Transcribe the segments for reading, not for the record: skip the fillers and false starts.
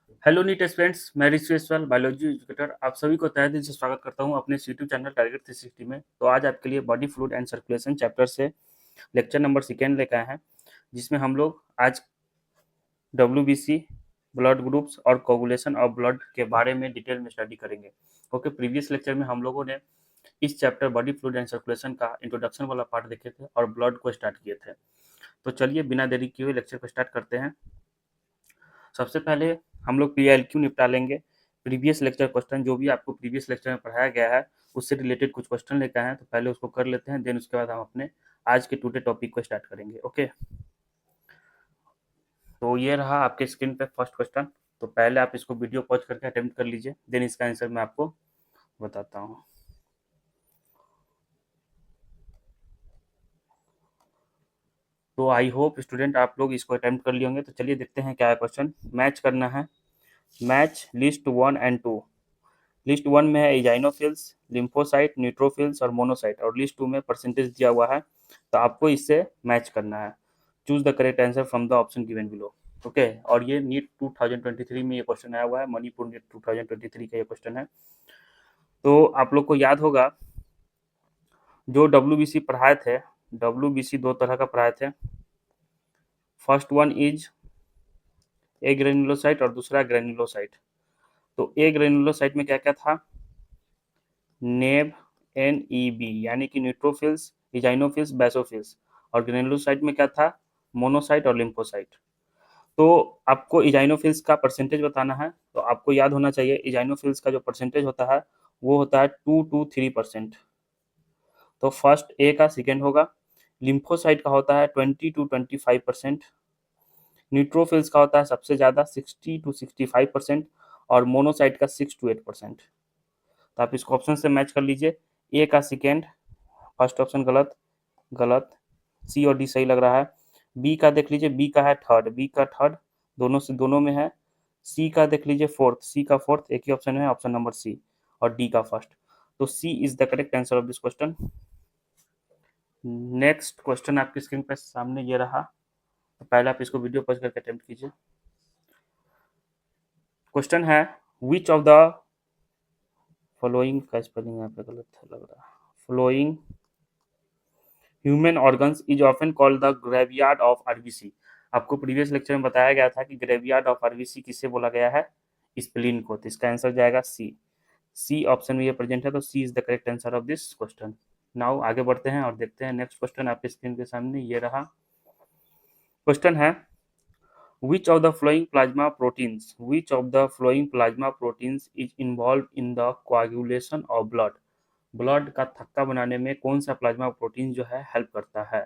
Hello NEET students, मैं ऋषि biology educator आप सभी को तहे दिल से स्वागत करता हूं अपने यूट्यूब चैनल टारगेट 360 में। तो आज आपके लिए body fluid and circulation chapter से लेक्चर नंबर सेकेंड लेकर आए हैं, जिसमें हम लोग आज डब्ल्यूबीसी, ब्लड ग्रुप्स और कोगुलेशन ऑफ ब्लड के बारे में डिटेल में स्टडी करेंगे। ओके, प्रीवियस लेक्चर में हम लोगों ने इस chapter body fluid and circulation का इंट्रोडक्शन वाला पार्ट देखे थे और ब्लड को स्टार्ट किए थे। तो चलिए बिना देरी किए हुए लेक्चर को स्टार्ट करते हैं। सबसे पहले हम लोग पीएलक्यू निपटा लेंगे। प्रीवियस लेक्चर क्वेश्चन जो भी आपको प्रीवियस लेक्चर में पढ़ाया गया है उससे रिलेटेड कुछ क्वेश्चन लेकर आए हैं, तो पहले उसको कर लेते हैं, देन उसके बाद हम अपने आज के टुडे टॉपिक को स्टार्ट करेंगे। ओके, तो ये रहा आपके स्क्रीन पे फर्स्ट क्वेश्चन। तो पहले आप इसको वीडियो पॉज करके अटेम्प्ट कर लीजिए, देन इसका आंसर मैं आपको बताता हूँ। तो आई होप स्टूडेंट आप लोग इसको अटेम्प्ट कर लिए होंगे। तो चलिए देखते हैं क्या है क्वेश्चन। मैच करना है, मैच लिस्ट 1 और 2। लिस्ट 1 में है इजाइनोफिल्स, लिम्फोसाइट, न्यूट्रोफिल्स और मोनोसाइट, और लिस्ट 2 में परसेंटेज दिया हुआ है। तो आपको इससे मैच करना है। Choose the correct answer from the option given below. Okay, और ये नीट 2023 में ये क्वेश्चन आया हुआ है, मणिपुर नीट 2023 का ये क्वेश्चन है। तो आप लोग को याद होगा जो डब्ल्यूबीसी पढ़ाए थे, डब्ल्यूबीसी दो तरह का पढ़ाए थे। First one is a granulocyte और दूसरा ग्रेनुलोसाइट। तो ए ग्रेनुलोसाइट में क्या क्या था? नेब, एन यानी कि न्यूट्रोफिल्स, इजाइनोफिल्स, बेसोफिल्स। और ग्रेनुलोसाइट में क्या था? मोनोसाइट और लिम्फोसाइट। तो आपको इजाइनोफिल्स का परसेंटेज बताना है। तो आपको याद होना चाहिए इजाइनोफिल्स का जो परसेंटेज होता है वो होता है 2 to 3%। तो फर्स्ट ए का सेकेंड होगा। लिम्फोसाइट का होता है 20 to 25%। न्यूट्रोफिल्स का होता है सबसे ज़्यादा 60 to 65%। और मोनोसाइट का 6 to 8%। तो आप इसको ऑप्शन से मैच कर लीजिए। ए का सेकेंड, फर्स्ट ऑप्शन गलत, गलत। सी और डी सही लग रहा है। बी का देख लीजिए, बी का है थर्ड, बी का थर्ड, दोनों से दोनों में है। सी का देख लीजिए फोर्थ, सी का फोर्थ, एक ही ऑप्शन है, ऑप्शन नंबर सी। और डी का फर्स्ट। तो C is the correct answer of this question. Next question आपकी स्क्रीन पर सामने ये रहा। तो पहले आप इसको वीडियो पॉज करके अटेम्प्ट कीजिए। क्वेश्चन है, विच ऑफ द फॉलोइंग का स्पेलिंग यहाँ पे गलत लग रहा है। Following human organs is often called the graveyard of RBC. आपको प्रीवियस लेक्चर में बताया गया था कि ग्रेवयार्ड ऑफ आरबीसी किससे बोला गया है? स्प्लीन को। तो इसका आंसर जाएगा सी। सी ऑप्शन में ये प्रेजेंट है, तो C is the correct answer of this question. Now आगे बढ़ते हैं और देखते हैं नेक्स्ट क्वेश्चन आपके स्क्रीन के सामने ये रहा। क्वेश्चन है, which of the flowing plasma proteins which of the flowing plasma proteins is involved in the coagulation of blood। Blood का थक्का बनाने में कौन सा प्लाज्मा प्रोटीन जो है हेल्प करता है?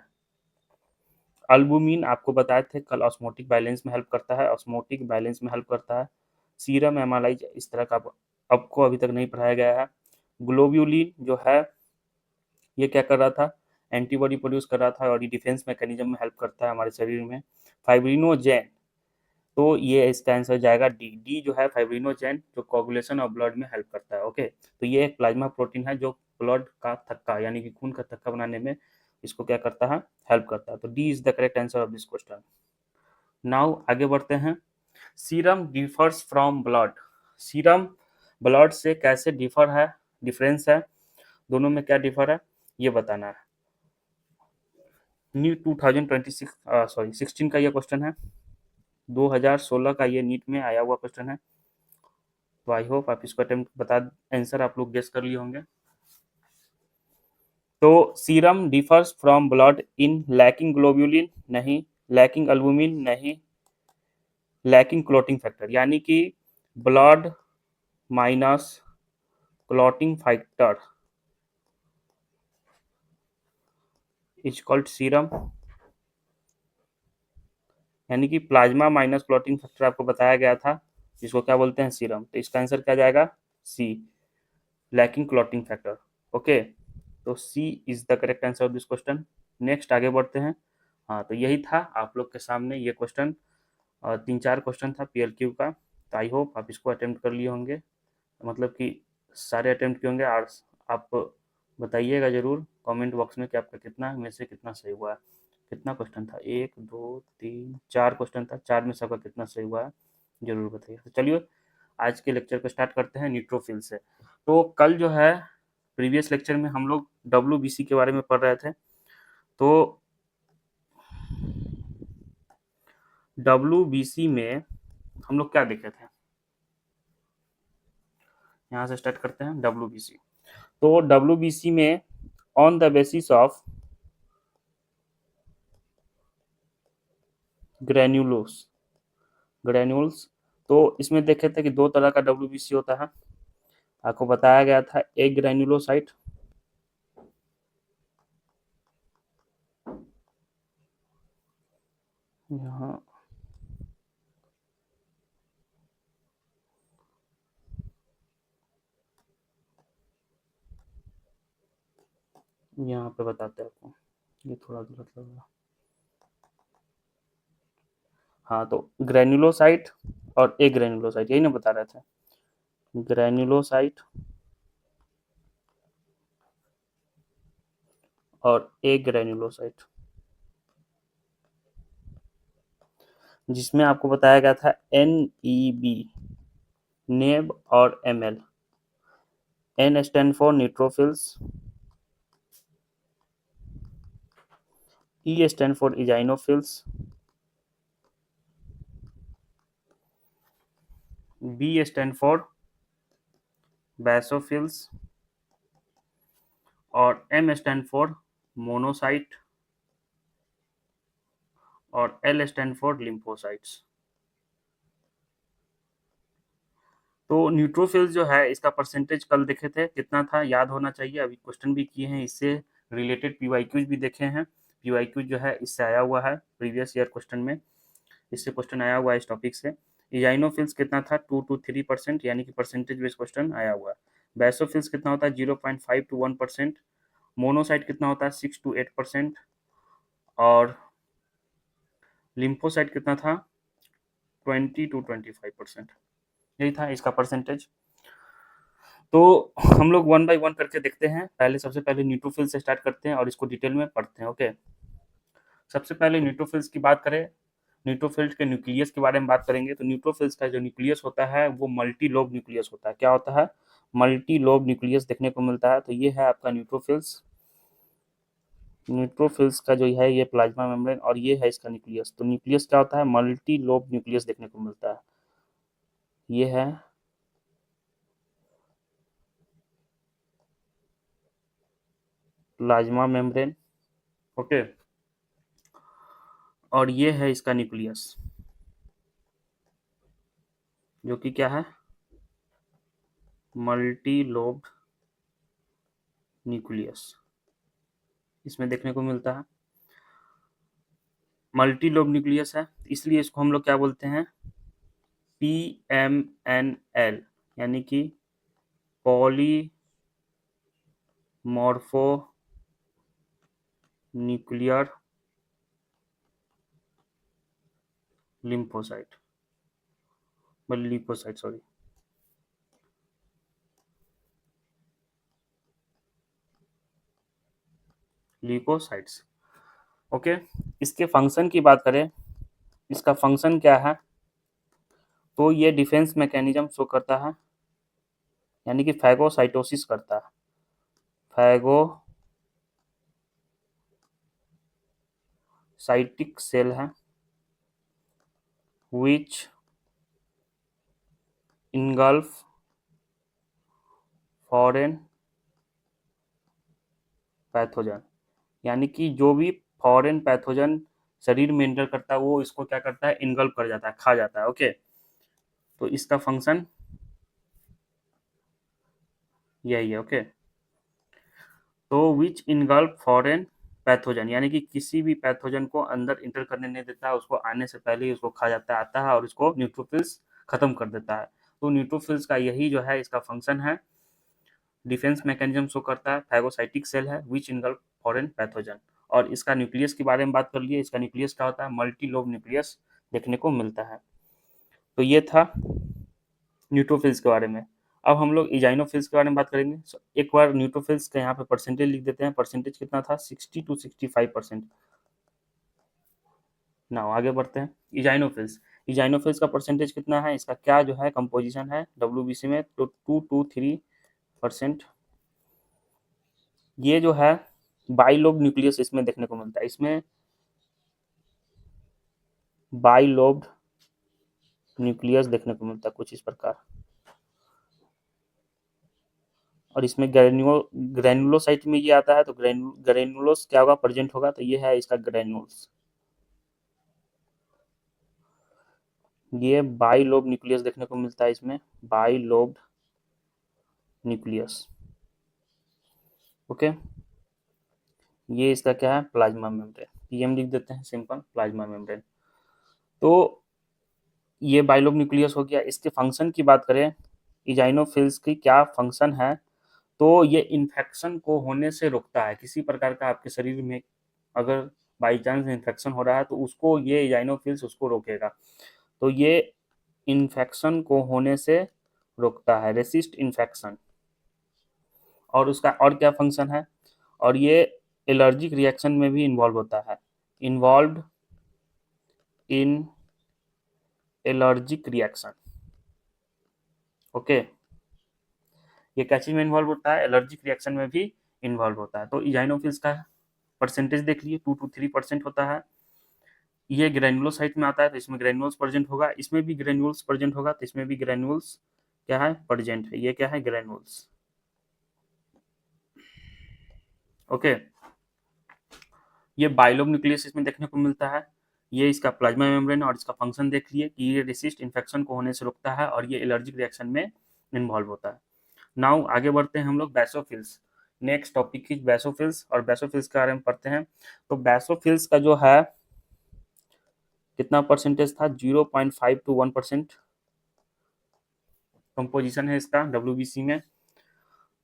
अल्बुमिन आपको बताए थे कल, ऑस्मोटिक बैलेंस में हेल्प करता है, ऑस्मोटिक बैलेंस में हेल्प करता है। सीरम एमालाइज इस तरह का आपको अभी तक नहीं पढ़ाया गया है। ग्लोब्यूलिन जो है ये क्या कर रहा था? एंटीबॉडी प्रोड्यूस कर रहा था और ये डिफेंस मैकेनिज्म में हेल्प करता है हमारे शरीर में। फाइब्रिनोजेन, तो ये इसका आंसर जाएगा डी। डी जो है फाइब्रिनोजेन, जो कोगुलेशन ऑफ ब्लड में हेल्प करता है। ओके, तो ये एक प्लाज्मा प्रोटीन है जो ब्लड का थक्का यानी कि खून का थक्का बनाने में इसको क्या करता है? हेल्प करता है। तो D is the correct answer of this question. Now आगे बढ़ते हैं। Serum differs from blood. Serum blood से कैसे डिफर है, डिफरेंस है, दोनों में क्या डिफर है ये बताना है। नीट 2026 सॉरी 16 का ये क्वेश्चन है। 2016 का ये नीट में आया हुआ क्वेश्चन है। तो आई होप आप इसको अटेम्प्ट बता, आंसर आप लोग गेस कर लिए होंगे। तो serum differs from blood in lacking globulin नहीं, लैकिंग अल्बुमिन नहीं, लैकिंग क्लोटिंग फैक्टर, यानी कि blood minus clotting factor is called serum. यानी कि प्लाज्मा माइनस क्लॉटिंग फैक्टर आपको बताया गया था, जिसको क्या बोलते हैं? सीरम। तो इसका आंसर क्या जाएगा? C, lacking clotting factor. Okay, तो C is the correct answer of this question. Next आगे बढ़ते हैं। हाँ, तो यही था आप लोग के सामने ये क्वेश्चन। 3-4 क्वेश्चन था पीएलक्यू का। तो आई होप आप इसको अटेम्प्ट कर लिए होंगे, मतलब कि सारे अटेम्प्ट किए होंगे। और आप बताइएगा जरूर कमेंट बॉक्स में कि आपका कितना में से कितना सही हुआ है। कितना क्वेश्चन था? 1 2 3 4 क्वेश्चन था, 4 में से आपका कितना सही हुआ है जरूर बताइए। तो चलिए आज के लेक्चर को स्टार्ट करते हैं न्यूट्रोफिल से। तो कल जो है प्रीवियस लेक्चर में हम लोग डब्ल्यू के बारे में पढ़ रहे थे। तो डब्ल्यू में हम लोग क्या देखे थे, यहाँ से स्टार्ट करते हैं डब्ल्यू। तो डब्ल्यू में on the basis of granules granules, तो इसमें देखे थे कि दो तरह का डब्ल्यू होता है। आपको बताया गया था एक ग्रेन्यूलोसाइट, यहाँ यहाँ पे बताते हैं आपको, ये थोड़ा गलत लग रहा। हाँ, तो ग्रेन्यूलोसाइट और ए ग्रेन्यूलोसाइट, यही ना बता रहे थे। ग्रेन्यूलोसाइट और ए ग्रेन्यूलोसाइट, जिसमें आपको बताया गया था NEB, नेब और ML। N stand for neutrophils, E stand for eosinophils, B stand for basophils और M स्टैंड फॉर मोनोसाइट और L स्टैंड फॉर लिम्फोसाइट्स। तो न्यूट्रोफिल्स जो है इसका परसेंटेज कल देखे थे कितना था, याद होना चाहिए। अभी क्वेश्चन भी किए हैं, इससे रिलेटेड पीवाईक्यूज भी देखे हैं। पीवाईक्यूज जो है इससे आया हुआ है, प्रीवियस ईयर क्वेश्चन में इससे क्वेश्चन आया हुआ है इस टॉपिक से। इजाइनोफिल्स कितना था, 2 to 3%, यानी कि परसेंटेज बेस्ड क्वेश्चन आया हुआ है। बैसोफिल्स कितना होता है, 0.5 to 1%। मोनोसाइट कितना होता है, 6 to 8%। और लिम्फोसाइट कितना था, 20 to 25%। यही था इसका परसेंटेज। तो हम लोग वन बाय वन करके देखते हैं। पहले सबसे पहले न्यूट्रोफिल से स्टार्ट करते हैं और इसको डिटेल में पढ़ते हैं। ओके, सबसे पहले न्यूट्रोफिल्स की बात करें, न्यूट्रोफिल्स के न्यूक्लियस के बारे में बात करेंगे। तो न्यूट्रोफिल्स का जो न्यूक्लियस होता है वो मल्टी लोब न्यूक्लियस होता है। क्या होता है, मल्टी लोब न्यूक्लियस देखने को मिलता है। तो ये है आपका न्यूट्रोफिल्स। न्यूट्रोफिल्स का जो है ये प्लाज्मा मेम्ब्रेन और ये है इसका न्यूक्लियस। तो न्यूक्लियस क्या होता है, मल्टी लोब न्यूक्लियस देखने को मिलता है। ये है प्लाज्मा मेम्ब्रेन। ओके, और ये है इसका न्यूक्लियस, जो कि क्या है, मल्टी लोब न्यूक्लियस इसमें देखने को मिलता है। मल्टी लोब न्यूक्लियस है, इसलिए इसको हम लोग क्या बोलते हैं, PMNL, यानी कि polymorphonuclear lymphocyte, lipocyte sorry, lipocytes. Okay, इसके फंक्शन की बात करें, इसका फंक्शन क्या है, तो ये डिफेंस मैकेनिज्म शो करता है, यानी कि फैगोसाइटोसिस करता है। फैगोसाइटिक सेल है विच engulf फॉरेन पैथोजन, यानी कि जो भी फॉरेन पैथोजन शरीर में एंटर करता है वो इसको क्या करता है, इनगल्फ कर जाता है, खा जाता है। ओके, तो इसका फंक्शन यही है। ओके, तो विच इनगल्फ फॉरेन पैथोजन, यानी कि किसी भी पैथोजन को अंदर इंटर करने नहीं देता है, उसको आने से पहले ही उसको खा जाता है, आता है और उसको न्यूट्रोफिल्स खत्म कर देता है। तो न्यूट्रोफिल्स का यही जो है इसका फंक्शन है, डिफेंस मैकेनिज्म शो करता है, फैगोसाइटिक सेल है विच इनगल्फ फॉरेन पैथोजन। और इसका न्यूक्लियस के बारे में बात कर लिए, इसका न्यूक्लियस क्या होता है, मल्टी लोब न्यूक्लियस देखने को मिलता है। तो ये था न्यूट्रोफिल्स के बारे में। अब हम लोग इजाइनोफिल्स के बारे में बात करेंगे। एक बार न्यूट्रोफिल्स का यहाँ पे परसेंटेज लिख देते हैं। परसेंटेज कितना था, 60 to 65%। ना आगे बढ़ते हैं। इजाइनोफिल्स, इजाइनोफिल्स का परसेंटेज कितना है, इसका क्या जो है कंपोजिशन है डब्ल्यूबीसी में, तो 2 to 3%। ये जो है बाइलोब न्यूक्लियस इसमें देखने को मिलता है, इसमें बाइलोब्ड न्यूक्लियस देखने को मिलता है कुछ इस प्रकार, और इसमें ग्रेनुलोसाइट में ये आता है, तो ग्रेनुलोस क्या होगा, प्रेजेंट होगा, तो ये है इसका ग्रेनुल्स। ये बाइलोब न्यूक्लियस देखने को मिलता है इसमें, बाइलोब्ड न्यूक्लियस। ओके, ये इसका क्या है, प्लाज्मा मेम्ब्रेन, पीएम लिख देते हैं सिंपल, प्लाज्मा मेम्ब्रेन। तो ये बाइलोब न्यूक्लियस हो गया। इसके फंक्शन की बात करें, इजाइनोफिल्स की क्या फंक्शन है, तो ये इन्फेक्शन को होने से रोकता है। किसी प्रकार का आपके शरीर में अगर बाई चांस इन्फेक्शन हो रहा है तो उसको ये इजाइनोफिल्स उसको रोकेगा, तो ये इन्फेक्शन को होने से रोकता है, रेसिस्ट इन्फेक्शन। और उसका और क्या फंक्शन है, और ये एलर्जिक रिएक्शन में भी इन्वॉल्व होता है, involve in allergic reaction. Okay, ये क्या चीज में इन्वॉल्व होता है, एलर्जिक रिएक्शन में भी इन्वॉल्व होता है। तो इजाइनोफिल्स का परसेंटेज देख लिए 2 to 3% होता है। ये ग्रेनुलोसाइट में आता है, तो इसमें ग्रेनुल्स प्रेजेंट होगा, इसमें भी ग्रेनुल्स प्रेजेंट होगा, तो इसमें भी ग्रेनुल्स क्या है, प्रेजेंट है। ये क्या है, ग्रेनुल्स। ओके, ये बाइलोब न्यूक्लियस इसमें देखने को मिलता है। ये इसका प्लाज्मा मेम्ब्रेन, और इसका फंक्शन देख लिए कि ये रेसिस्ट इन्फेक्शन को होने से रोकता है और ये एलर्जिक रिएक्शन में इन्वॉल्व होता है। नाउ आगे बढ़ते हैं हम लोग basophils. Next topic is basophils, और बेसोफिल्स के बारे में पढ़ते हैं। तो बेसोफिल्स का जो है कितना परसेंटेज था, 0.5 to 1% कंपोजिशन है इसका डब्ल्यूबीसी में।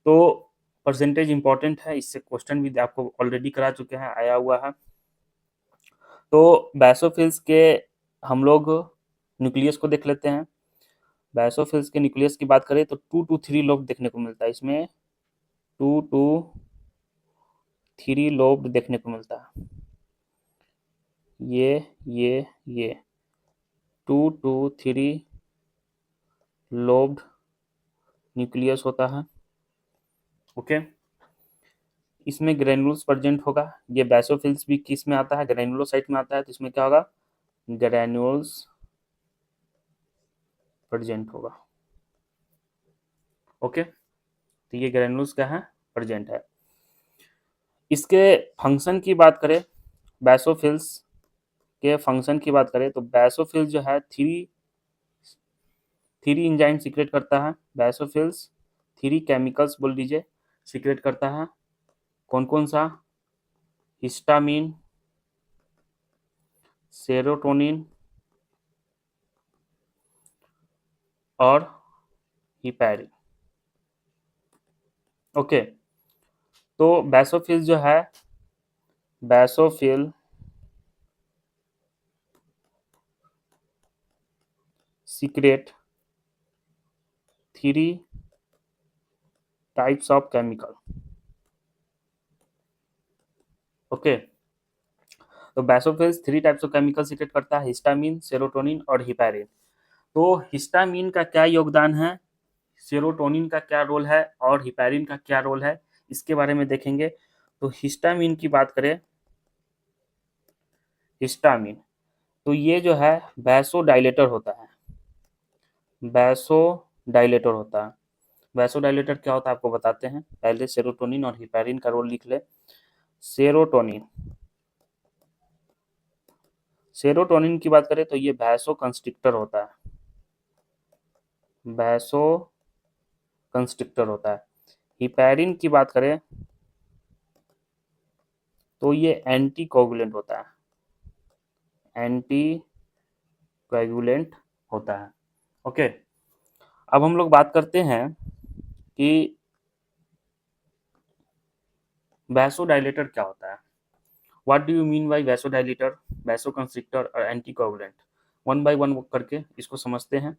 तो परसेंटेज इंपॉर्टेंट है, इससे क्वेश्चन भी आपको ऑलरेडी करा चुके हैं, आया हुआ है। तो बेसोफिल्स के हम लोग न्यूक्लियस को देख लेते हैं। बेसोफिल्स के न्यूक्लियस की बात करें तो 2 to 3 लोब देखने को मिलता है इसमें, 2 to 3 लोब देखने को मिलता है। ये 2 to 3 लोब्ड न्यूक्लियस होता है। ओके, इसमें ग्रेनुल्स प्रेजेंट होगा। ये बेसोफिल्स भी किस में आता है, ग्रेनुलोसाइट में आता है, तो इसमें क्या होगा, ग्रेनुल्स प्रेजेंट होगा। ओके, तो ये ग्रेनुल्स क्या है, प्रेजेंट है। इसके फंक्शन की बात करें, बेसोफिल्स के फंक्शन की बात करें तो बेसोफिल्स जो है थ्री इंजाइम सीक्रेट करता है। बेसोफिल्स 3 केमिकल्स बोल दीजिए सीक्रेट करता है। कौन कौन सा, हिस्टामिन, सेरोटोनिन और हिपैरिन। ओके, तो बेसोफिल जो है, basophil secrete 3 types of chemical. Okay, तो basophils 3 types of chemical secrete करता है, हिस्टामिन, सेरोटोनिन और हिपैरिन। तो हिस्टामिन का क्या योगदान है, सेरोटोनिन का क्या रोल है और हिपैरिन का क्या रोल है, इसके बारे में देखेंगे। तो हिस्टामिन की बात करें, हिस्टामिन तो ये जो है वैसोडाइलेटर होता है, वैसोडाइलेटर होता है। वैसोडाइलेटर क्या होता है आपको बताते हैं, पहले सेरोटोनिन और हिपैरिन का रोल लिख ले। सेरोटोनिन, सेरोटोनिन की बात करें तो ये वैसो कंस्ट्रिक्टर होता है, वैसो कंस्ट्रिक्टर होता है। हिपैरिन की बात करें तो ये एंटी कोगुलेंट होता है, एंटी कोगुलेंट होता है। ओके, अब हम लोग बात करते हैं कि वैसोडाइलेटर क्या होता है। What do you mean by vasodilator, vasoconstrictor और एंटीकोगुलेंट, वन बाय वन करके इसको समझते हैं।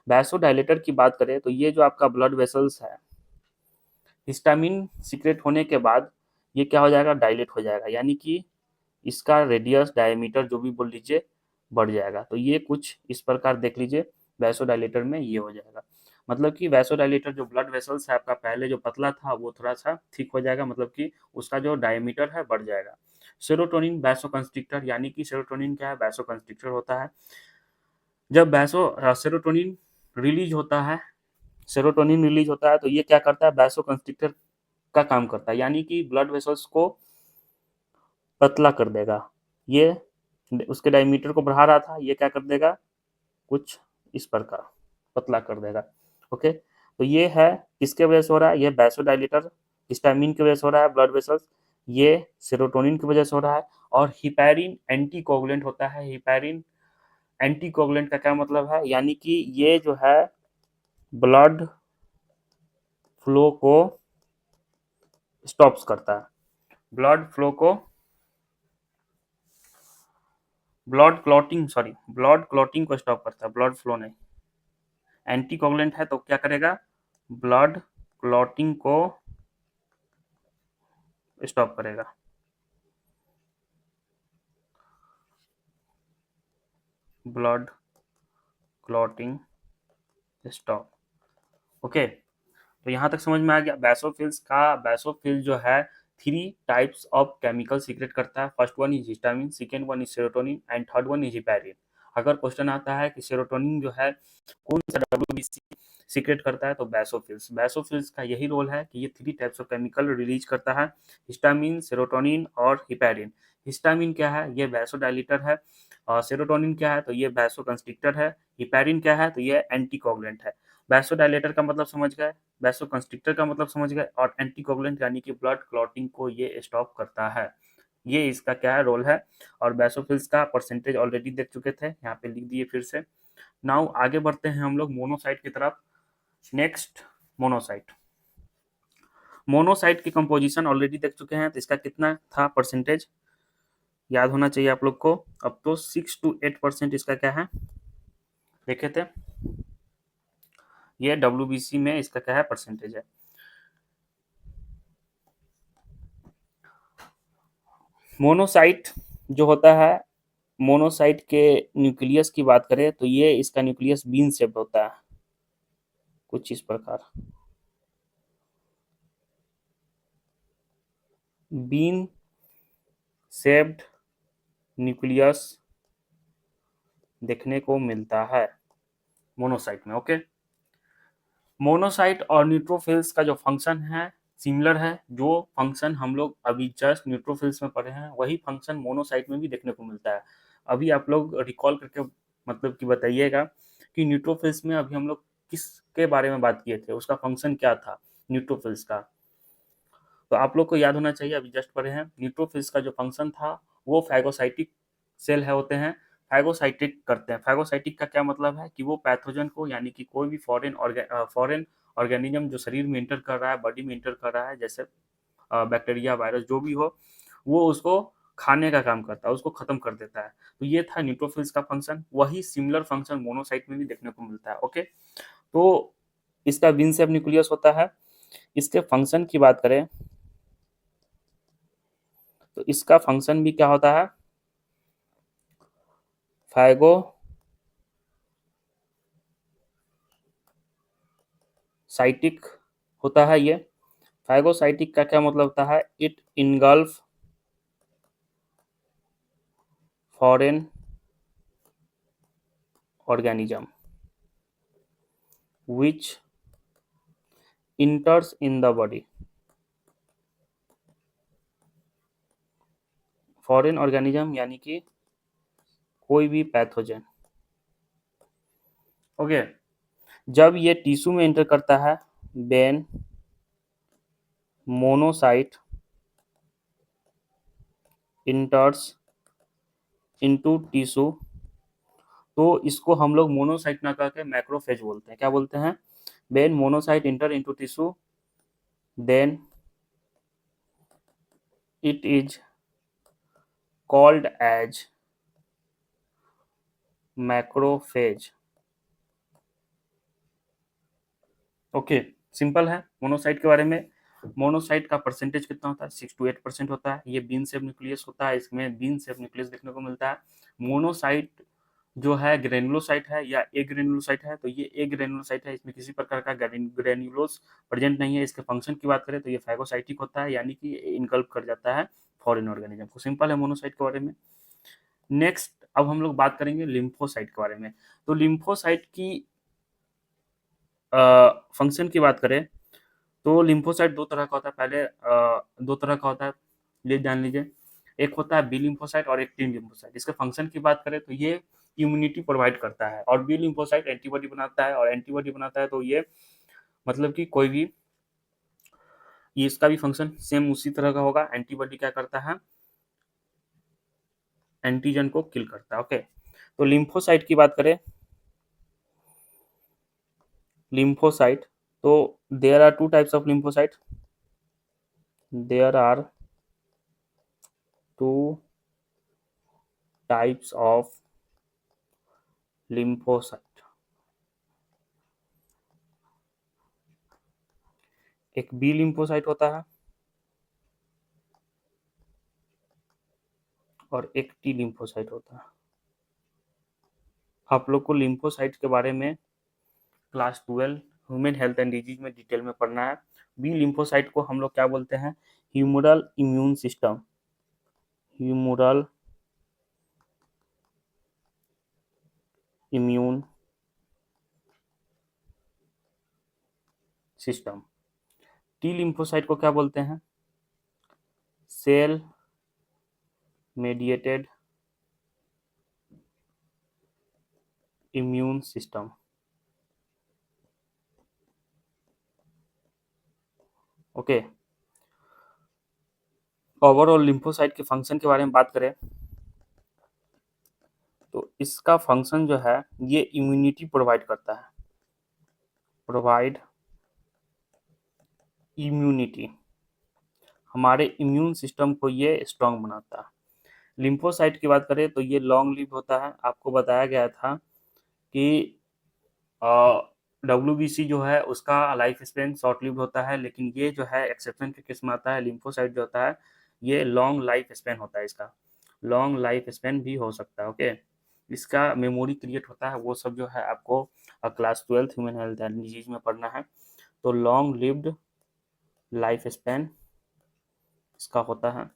वैसोडाइलेटर की बात करें तो ये जो आपका ब्लड वेसल्स है, हिस्टामिन सीक्रेट होने के बाद ये क्या हो जाएगा, डायलेट हो जाएगा, यानी कि इसका रेडियस डायमीटर जो भी बोल लीजिए बढ़ जाएगा। तो ये कुछ इस प्रकार देख लीजिए, वैसोडाइलेटर में ये हो जाएगा। मतलब कि वैसोडाइलेटर जो ब्लड वेसल्स है आपका पहले जो पतला था वो थोड़ा सा थिक हो जाएगा, मतलब कि उसका जो डायमीटर है बढ़ जाएगा। सेरोटोनिन वैसोकंस्ट्रिक्टर, यानी कि सेरोटोनिन क्या है, वैसोकंस्ट्रिक्टर होता है। जब सेरोटोनिन रिलीज होता है, सेरोटोनिन रिलीज होता है तो ये क्या करता है, वैसोकंस्ट्रिक्टर का काम करता है, यानी कि ब्लड वेसल्स को पतला कर देगा। ये उसके डायमीटर को बढ़ा रहा था, ये क्या कर देगा, कुछ इस प्रकार पतला कर देगा। ओके, तो ये है किसके वजह से हो रहा है, ये वैसोडाइलेटर हिस्टामिन की वजह से हो रहा है ब्लड वेसल्स, ये सेरोटोनिन की वजह से हो रहा है। और हिपैरिन एंटीकोगुलेंट होता है। हिपैरिन एंटीकोगुलेंट का क्या मतलब है, यानी कि ये जो है ब्लड फ्लो को स्टॉप्स करता है, ब्लड फ्लो को, ब्लड क्लॉटिंग को स्टॉप करता है, ब्लड फ्लो नहीं। एंटीकोगुलेंट है तो क्या करेगा, ब्लड क्लॉटिंग को स्टॉप करेगा। Blood clotting stop. ओके, तो यहाँ तक समझ में आ गया। बैसोफिल्स का, बैसोफिल जो है three types of chemical secrete करता है। First one is histamine, second one is serotonin and third one is heparin. अगर क्वेश्चन आता है कि सेरोटोनिन जो है कौन सा डब्ल्यूबीसी सीक्रेट करता है, तो बैसोफिल्स। बैसोफिल्स का यही रोल है कि ये three types of chemical release करता है, हिस्टामिन, सेरोटोनिन और हिपैरिन। हिस्टामिन क्या है, ये वैसोडाइलेटर है। और सेरोटोनिन क्या है, तो ये वैसोकंस्ट्रिक्टर है। हिपैरिन क्या है, तो ये एंटीकोगुलेंट है। वैसोडाइलेटर का मतलब समझ गए, वैसोकंस्ट्रिक्टर का मतलब समझ गए, और एंटीकोगुलेंट यानी कि ब्लड क्लॉटिंग को ये स्टॉप करता है। ये इसका क्या है, रोल है। और बैसोफिल्स का परसेंटेज ऑलरेडी देख चुके थे, यहाँ पे लिख दिए फिर से। नाउ आगे बढ़ते हैं हम लोग मोनोसाइट की तरफ। Next, monocyte. मोनोसाइट की कंपोजिशन ऑलरेडी देख चुके हैं, तो इसका कितना था परसेंटेज, याद होना चाहिए आप लोग को। अब तो 6 to 8% इसका क्या है, देखे थे, ये डब्ल्यूबीसी में इसका क्या है, परसेंटेज है। मोनोसाइट जो होता है, मोनोसाइट के न्यूक्लियस की बात करें तो ये इसका न्यूक्लियस बीन शेप्ड होता है, कुछ इस प्रकार। बीन शेप्ड न्यूक्लियस देखने को मिलता है मोनोसाइट में। ओके, मोनोसाइट और न्यूट्रोफिल्स का जो फंक्शन है सिमिलर है। जो फंक्शन हम लोग अभी जस्ट न्यूट्रोफिल्स में पढ़े हैं वही फंक्शन मोनोसाइट में भी देखने को मिलता है। अभी आप लोग रिकॉल करके मतलब कि बताइएगा कि न्यूट्रोफिल्स में अभी हम लोग किसके बारे में बात किए थे, उसका फंक्शन क्या था न्यूट्रोफिल्स का। तो आप लोग को याद होना चाहिए, अभी जस्ट पढ़े हैं। न्यूट्रोफिल्स का जो फंक्शन था वो फैगोसाइटिक सेल है होते हैं, फैगोसाइटिक करते हैं। फैगोसाइटिक का क्या मतलब है कि वो पैथोजन को, यानी कि कोई भी फॉरेन ऑर्गेनिज्म जो शरीर में इंटर कर रहा है, बॉडी में इंटर कर रहा है, जैसे बैक्टीरिया, वायरस जो भी हो, वो उसको खाने का काम करता है, उसको खत्म कर देता है। तो ये था न्यूट्रोफिल्स का फंक्शन। वही सिमिलर फंक्शन मोनोसाइट में भी देखने को मिलता है। ओके, तो इसका विन शेप न्यूक्लियस होता है। इसके फंक्शन की बात करें तो इसका फंक्शन भी क्या होता है, फैगोसाइटिक होता है ये। फैगोसाइटिक का क्या मतलब होता है, it engulf foreign organism which इंटर्स in the body. Foreign organism यानी कि कोई भी पैथोजन। ओके, जब ये टिश्यू में एंटर करता है, बेन मोनोसाइट इंटर्स इनटू टिश्यू, तो इसको हम लोग मोनोसाइट ना करके मैक्रोफेज बोलते हैं। क्या बोलते हैं, when monocyte enter into tissue, then it is called as macrophage। Okay, simple है मोनोसाइट के बारे में। मोनोसाइट का परसेंटेज कितना होता है, 6 to 8% होता है। ये बीन शेप न्यूक्लियस होता है, इसमें बीन शेप न्यूक्लियस देखने को मिलता है। मोनोसाइट जो है ग्रेनुलोसाइट है या ए ग्रेनुलोसाइट है, तो ये ए ग्रेनुलोसाइट है, इसमें किसी प्रकार का ग्रेन्यूलोस प्रेजेंट नहीं है। इसके फंक्शन की बात करें तो ये फैगोसाइटिक होता है, यानी कि इनकल्प कर जाता है फॉरेन ऑर्गेनिज्म को। सिंपल है मोनोसाइट के बारे में। नेक्स्ट अब हम लोग बात करेंगे लिम्फोसाइट के बारे में। तो लिम्फोसाइट की फंक्शन की बात करें तो लिम्फोसाइट दो तरह का होता है। पहले दो तरह का होता है, ये जान लीजिए। एक होता है बी लिम्फोसाइट और एक टी लिम्फोसाइट। इसके फंक्शन की बात करें तो ये इम्यूनिटी प्रोवाइड करता है, और बी लिम्फोसाइट एंटीबॉडी बनाता है, और एंटीबॉडी बनाता है तो ये मतलब कि कोई भी, ये इसका भी फंक्शन सेम उसी तरह का होगा। एंटीबॉडी क्या करता है, एंटीजन को किल करता है। ओके, तो लिम्फोसाइट की बात करें, लिम्फोसाइट, तो there are two types of lymphocyte, there are two types of lymphocyte. एक बी लिम्फोसाइट होता है और एक टी लिम्फोसाइट होता है। आप लोग को लिम्फोसाइट के बारे में class 12 human health and disease में डिटेल में पढ़ना है। बी लिम्फोसाइट को हम लोग क्या बोलते हैं, humoral immune system, humoral immune system. T lymphocyte को क्या बोलते हैं, cell mediated immune system. Okay, overall lymphocyte के फंक्शन के बारे में बात करें तो इसका फंक्शन जो है ये इम्यूनिटी प्रोवाइड करता है, प्रोवाइड इम्यूनिटी, हमारे इम्यून सिस्टम को ये स्ट्रांग बनाता है। लिम्फोसाइट की बात करें तो ये लॉन्ग लिव होता है। आपको बताया गया था कि WBC जो है उसका लाइफ स्पेन शॉर्ट लिव्ड होता है, लेकिन ये जो है एक्सेप्शन के केस में आता है। लिम्फोसाइट जो होता है ये लॉन्ग लाइफ स्पेन होता है, इसका लॉन्ग लाइफ स्पेन भी हो सकता है। ओके, इसका मेमोरी क्रिएट होता है, वो सब जो है आपको class 12 human health and disease में पढ़ना है। तो लॉन्ग लिव्ड लाइफ स्पेन इसका होता है।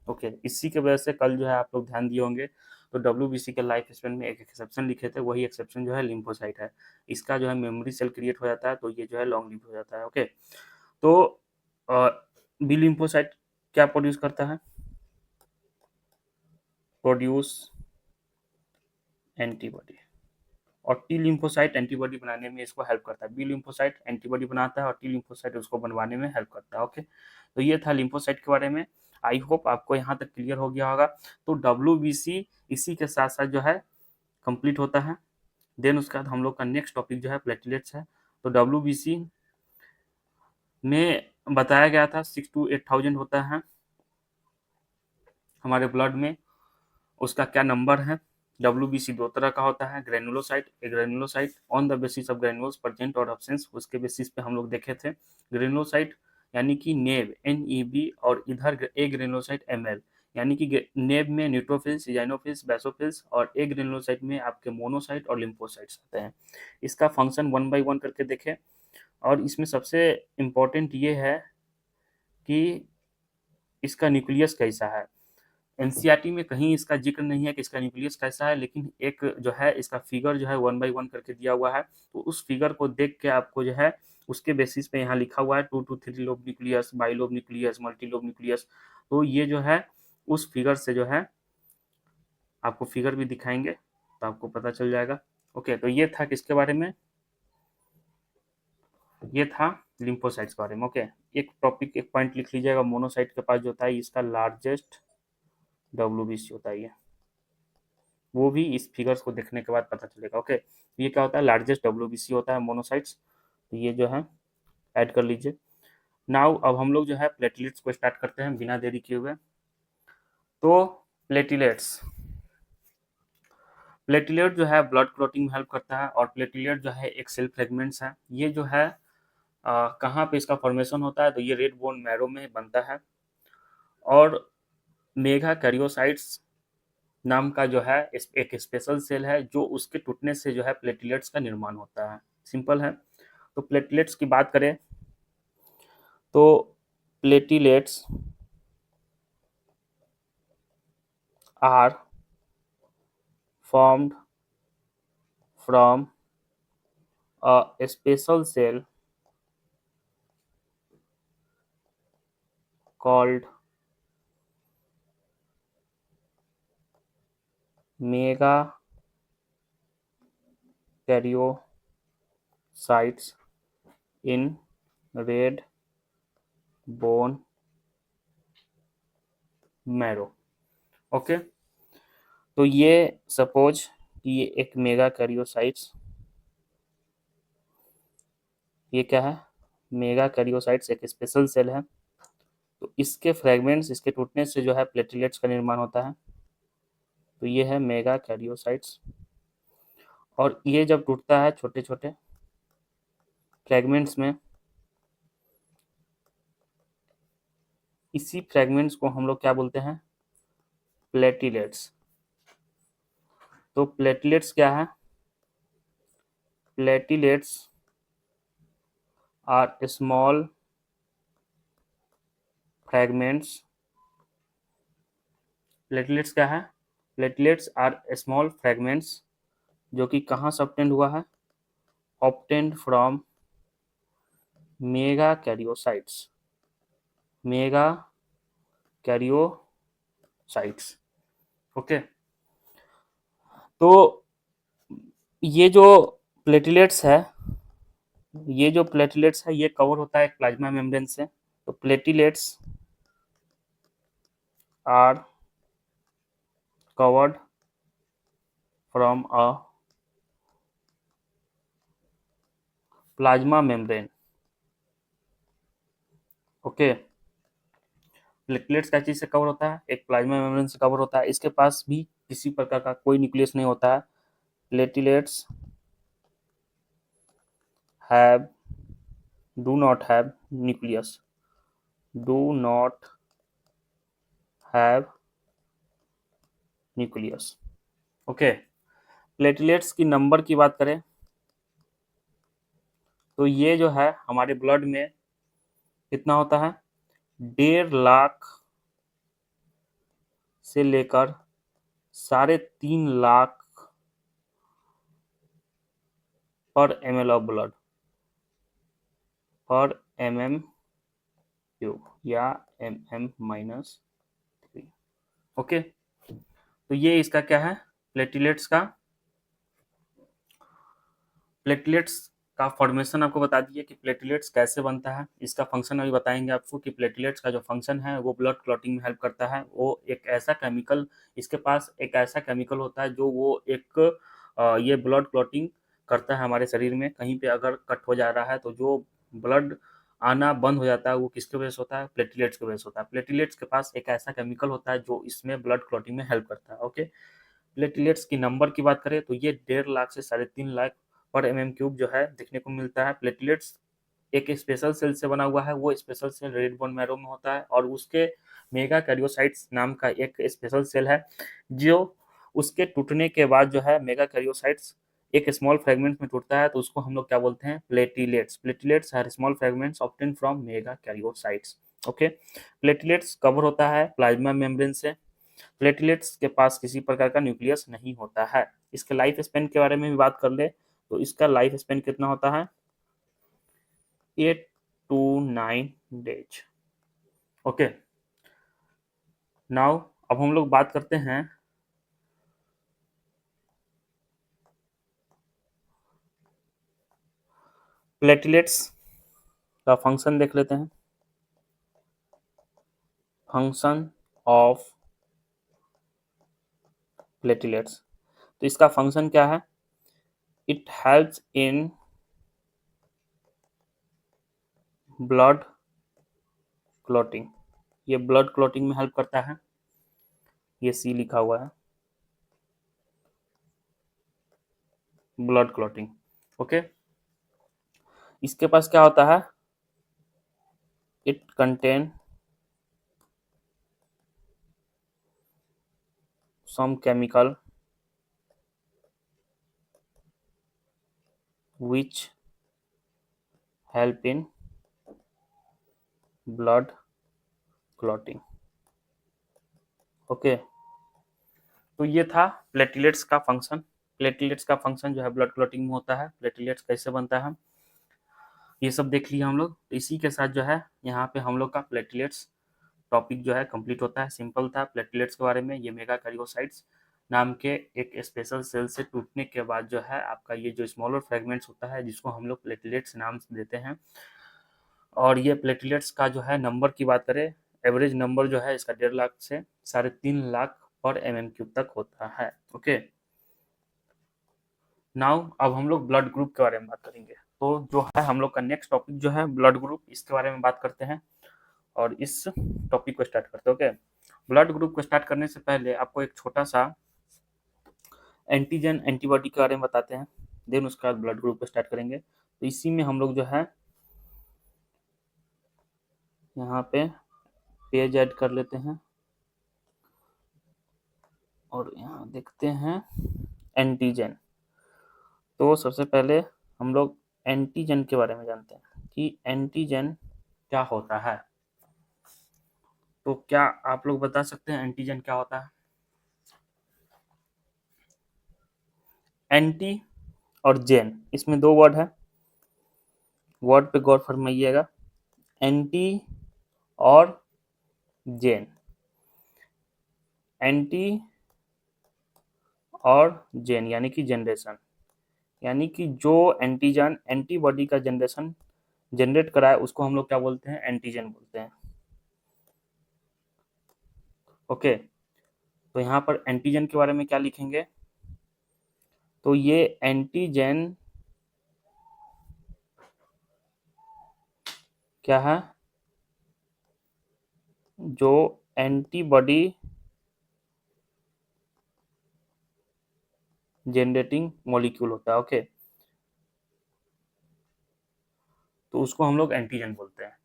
ओके, इसी की वजह से कल जो है आप लोग ध्यान दिए होंगे तो WBC के लाइफ स्पेन में एक एक्सेप्शन लिखे थे, वही एक्सेप्शन जो है लिम्फोसाइट है। इसका जो है मेमोरी सेल क्रिएट हो जाता है तो ये जो है लॉन्ग लिव हो जाता है। ओके, तो बी लिम्फोसाइट क्या प्रोड्यूस करता है, प्रोड्यूस एंटीबॉडी, और टी लिम्फोसाइट एंटीबॉडी बनाने में इसको हेल्प करता है। बी लिम्फोसाइट एंटीबॉडी बनाता है और टी लिम्फोसाइट उसको बनवाने में हेल्प करता है। ओके, तो ये था लिम्फोसाइट के बारे में। आई होप आपको यहाँ तक क्लियर हो गया होगा। तो WBC इसी के साथ साथ जो है कंप्लीट होता है। देन उसके बाद हम लोग का नेक्स्ट टॉपिक जो है प्लेटलेट्स है। तो WBC में बताया गया था 6 to 8,000 होता है हमारे ब्लड में, उसका क्या नंबर है। WBC दो तरह का होता है, granulocyte, agranulocyte on the basis of granules present और एब्सेंस, उसके बेसिस पे हम लोग देखे थे। ग्रेनुलोसाइट यानी कि नेब NEB, और इधर ए ग्रेनुलोसाइट ML, यानी कि नेब में न्यूट्रोफिल्स, इजाइनोफिल्स, बेसोफिल्स, और ए ग्रेनुलोसाइट में आपके मोनोसाइट और लिम्फोसाइट्स आते हैं। इसका फंक्शन 1 by 1 करके देखें, और इसमें सबसे इम्पोर्टेंट ये है कि इसका न्यूक्लियस कैसा है। एनसीईआरटी में कहीं इसका जिक्र नहीं है कि इसका न्यूक्लियस कैसा है, लेकिन एक जो है इसका फिगर जो है 1 by 1 करके दिया हुआ है। तो उस फिगर को देख के आपको जो है उसके बेसिस पे यहाँ लिखा हुआ है 2 to 3 lobe nucleus, by lobe nucleus, multi lobe nucleus. तो ये जो है उस फिगर से जो है आपको फिगर भी दिखाएंगे तो आपको पता चल जाएगा। ओके, तो ये था किसके बारे में, ये था लिम्फोसाइट्स के बारे में। ओके, एक टॉपिक एक पॉइंट लिख लीजिएगा, मोनोसाइट के पास जो होता है इसका लार्जेस्ट WBC होता है, ये वो भी इस फिगर्स को देखने के बाद पता चलेगा। ओके, ये क्या होता है, लार्जेस्ट WBC होता है मोनोसाइट्स। तो ये जो है ऐड कर लीजिए। नाउ अब हम लोग जो है प्लेटलेट्स को स्टार्ट करते हैं बिना देरी किए हुए। तो प्लेटलेट्स, प्लेटलेट जो है ब्लड क्लॉटिंग में हेल्प करता है, और प्लेटलेट जो है एक सेल फ्रेगमेंट्स है। ये जो है कहाँ पे इसका फॉर्मेशन होता है, तो ये रेड बोन मैरो में बनता है। और मेगा कैरियोसाइट्स नाम का जो है एक स्पेशल सेल है जो उसके टूटने से जो है प्लेटलेट्स का निर्माण होता है। सिंपल है। तो प्लेटलेट्स की बात करें तो platelets are formed from a special cell called megakaryocytes in red bone marrow। Okay, तो ये सपोज कि ये एक मेगा कैरियोसाइट्स, ये क्या है, मेगा कैरियोसाइट्स एक स्पेशल सेल है। तो इसके फ्रेगमेंट्स, इसके टूटने से जो है प्लेटलेट्स का निर्माण होता है। तो ये है मेगा कैरियोसाइट्स, और ये जब टूटता है छोटे छोटे फ्रेगमेंट्स में, इसी फ्रेगमेंट्स को हम लोग क्या बोलते हैं, प्लेटलेट्स। तो प्लेटलेट्स क्या है, platelets are small fragments. Platelets क्या है, प्लेटलेट्स आर स्मॉल फ्रेगमेंट्स जो कि कहाँ से ऑब्टेंड हुआ है, obtained from mega karyocytes, mega karyocytes. Okay, तो ये जो प्लेटलेट्स है, ये जो प्लेटलेट्स है ये कवर होता है एक प्लाज्मा मेम्ब्रेन से। तो platelets are covered from a plasma membrane. Okay, platelets क्या चीज से कवर होता है, एक प्लाज्मा मेम्ब्रेन से कवर होता है। इसके पास भी किसी प्रकार का कोई न्यूक्लियस नहीं होता है। Platelets have do not have nucleus, do not have nucleus. Okay, platelets की नंबर की बात करें तो ये जो है हमारे ब्लड में कितना होता है, 1.5 लाख से लेकर 3.5 लाख पर ml ऑफ ब्लड पर mm³ या mm-3। ओके, तो ये इसका क्या है, प्लेटलेट्स का, प्लेटलेट्स का फॉर्मेशन आपको बता दिए कि प्लेटलेट्स कैसे बनता है। इसका फंक्शन अभी बताएंगे आपको कि प्लेटलेट्स का जो फंक्शन है वो ब्लड क्लॉटिंग में हेल्प करता है। वो एक ऐसा केमिकल, इसके पास एक ऐसा केमिकल होता है जो वो एक ये ब्लड क्लॉटिंग करता है हमारे शरीर में। कहीं पे अगर कट हो जा रहा है तो जो ब्लड आना बंद हो जाता है वो किसके वजह से होता है, प्लेटलेट्स की वजह से होता है। प्लेटलेट्स के पास एक ऐसा केमिकल होता है जो इसमें ब्लड क्लॉटिंग में हेल्प करता है। ओके, प्लेटलेट्स की नंबर की बात करें तो ये 1.5 लाख से 3.5 लाख पर mm³ जो है देखने को मिलता है। प्लेटलेट्स एक स्पेशल सेल से बना हुआ है, वो special cell red bone marrow में होता है, और उसके मेगा कैरियोसाइट्स नाम का एक स्पेशल सेल है जो उसके टूटने के बाद जो है मेगा कैरियोसाइट्स एक स्मॉल फ्रेगमेंट में टूटता है, तो उसको हम लोग क्या बोलते हैं, platelets. Platelets are small fragments obtain from megakaryocytes. Okay, platelets cover होता है प्लाज्मा मेम्ब्रेन से। प्लेटलेट्स के पास किसी प्रकार का न्यूक्लियस नहीं होता है। इसके लाइफ स्पेन के बारे में भी बात कर ले तो इसका लाइफ स्पेन कितना होता है, 8 to 9 डेज। ओके, नाउ अब हम लोग बात करते हैं प्लेटलेट्स का फंक्शन देख लेते हैं। फंक्शन ऑफ प्लेटलेट्स, तो इसका फंक्शन क्या है, it helps in blood clotting. ये ब्लड क्लॉटिंग में हेल्प करता है, ये सी लिखा हुआ है, ब्लड क्लॉटिंग। ओके, इसके पास क्या होता है, it contain some chemical which help in blood clotting. Okay, तो ये था प्लेटलेट्स का फंक्शन। प्लेटलेट्स का फंक्शन जो है ब्लड क्लॉटिंग में होता है। प्लेटलेट्स कैसे बनता है ये सब देख लिया हम लोग। तो इसी के साथ जो है यहाँ पे हम लोग का प्लेटलेट्स टॉपिक जो है कंप्लीट होता है। सिंपल था प्लेटलेट्स के बारे में। ये मेगा कैरियोसाइट्स नाम के एक स्पेशल सेल से टूटने के बाद जो है आपका ये जो स्मॉलर फ्रेगमेंट्स होता है जिसको हम लोग प्लेटलेट्स नाम देते हैं। और ये प्लेटलेट्स का जो है नंबर की बात करें, एवरेज नंबर जो है इसका 1.5 लाख से 3.5 लाख पर mm³ तक होता है। ओके, नाउ अब हम लोग ब्लड ग्रुप के बारे में बात करेंगे। तो जो है हम लोग का नेक्स्ट टॉपिक जो है ब्लड ग्रुप, इसके बारे में बात करते हैं और इस टॉपिक को स्टार्ट करते हैं। ओके, ब्लड ग्रुप को स्टार्ट करने से पहले आपको एक छोटा सा एंटीजन एंटीबॉडी के बारे में बताते हैं, देन उसके बाद ब्लड ग्रुप को स्टार्ट करेंगे। तो इसी में हम लोग जो है यहाँ पे पेज ऐड कर लेते हैं और यहाँ देखते हैं एंटीजन। तो सबसे पहले हम लोग एंटीजन के बारे में जानते हैं कि एंटीजन क्या होता है। तो क्या आप लोग बता सकते हैं एंटीजन क्या होता है? एंटी और जेन, इसमें दो वर्ड है, वर्ड पे गौर फरमाइएगा। एंटी और जेन, एंटी और जेन यानी कि जनरेशन, यानी कि जो एंटीजन एंटीबॉडी का जनरेशन जनरेट कराए उसको हम लोग क्या बोलते हैं? एंटीजन बोलते हैं। ओके, तो यहाँ पर एंटीजन के बारे में क्या लिखेंगे? तो ये एंटीजन क्या है? जो एंटीबॉडी जनरेटिंग मॉलिक्यूल होता है। ओके, तो उसको हम लोग एंटीजन बोलते हैं।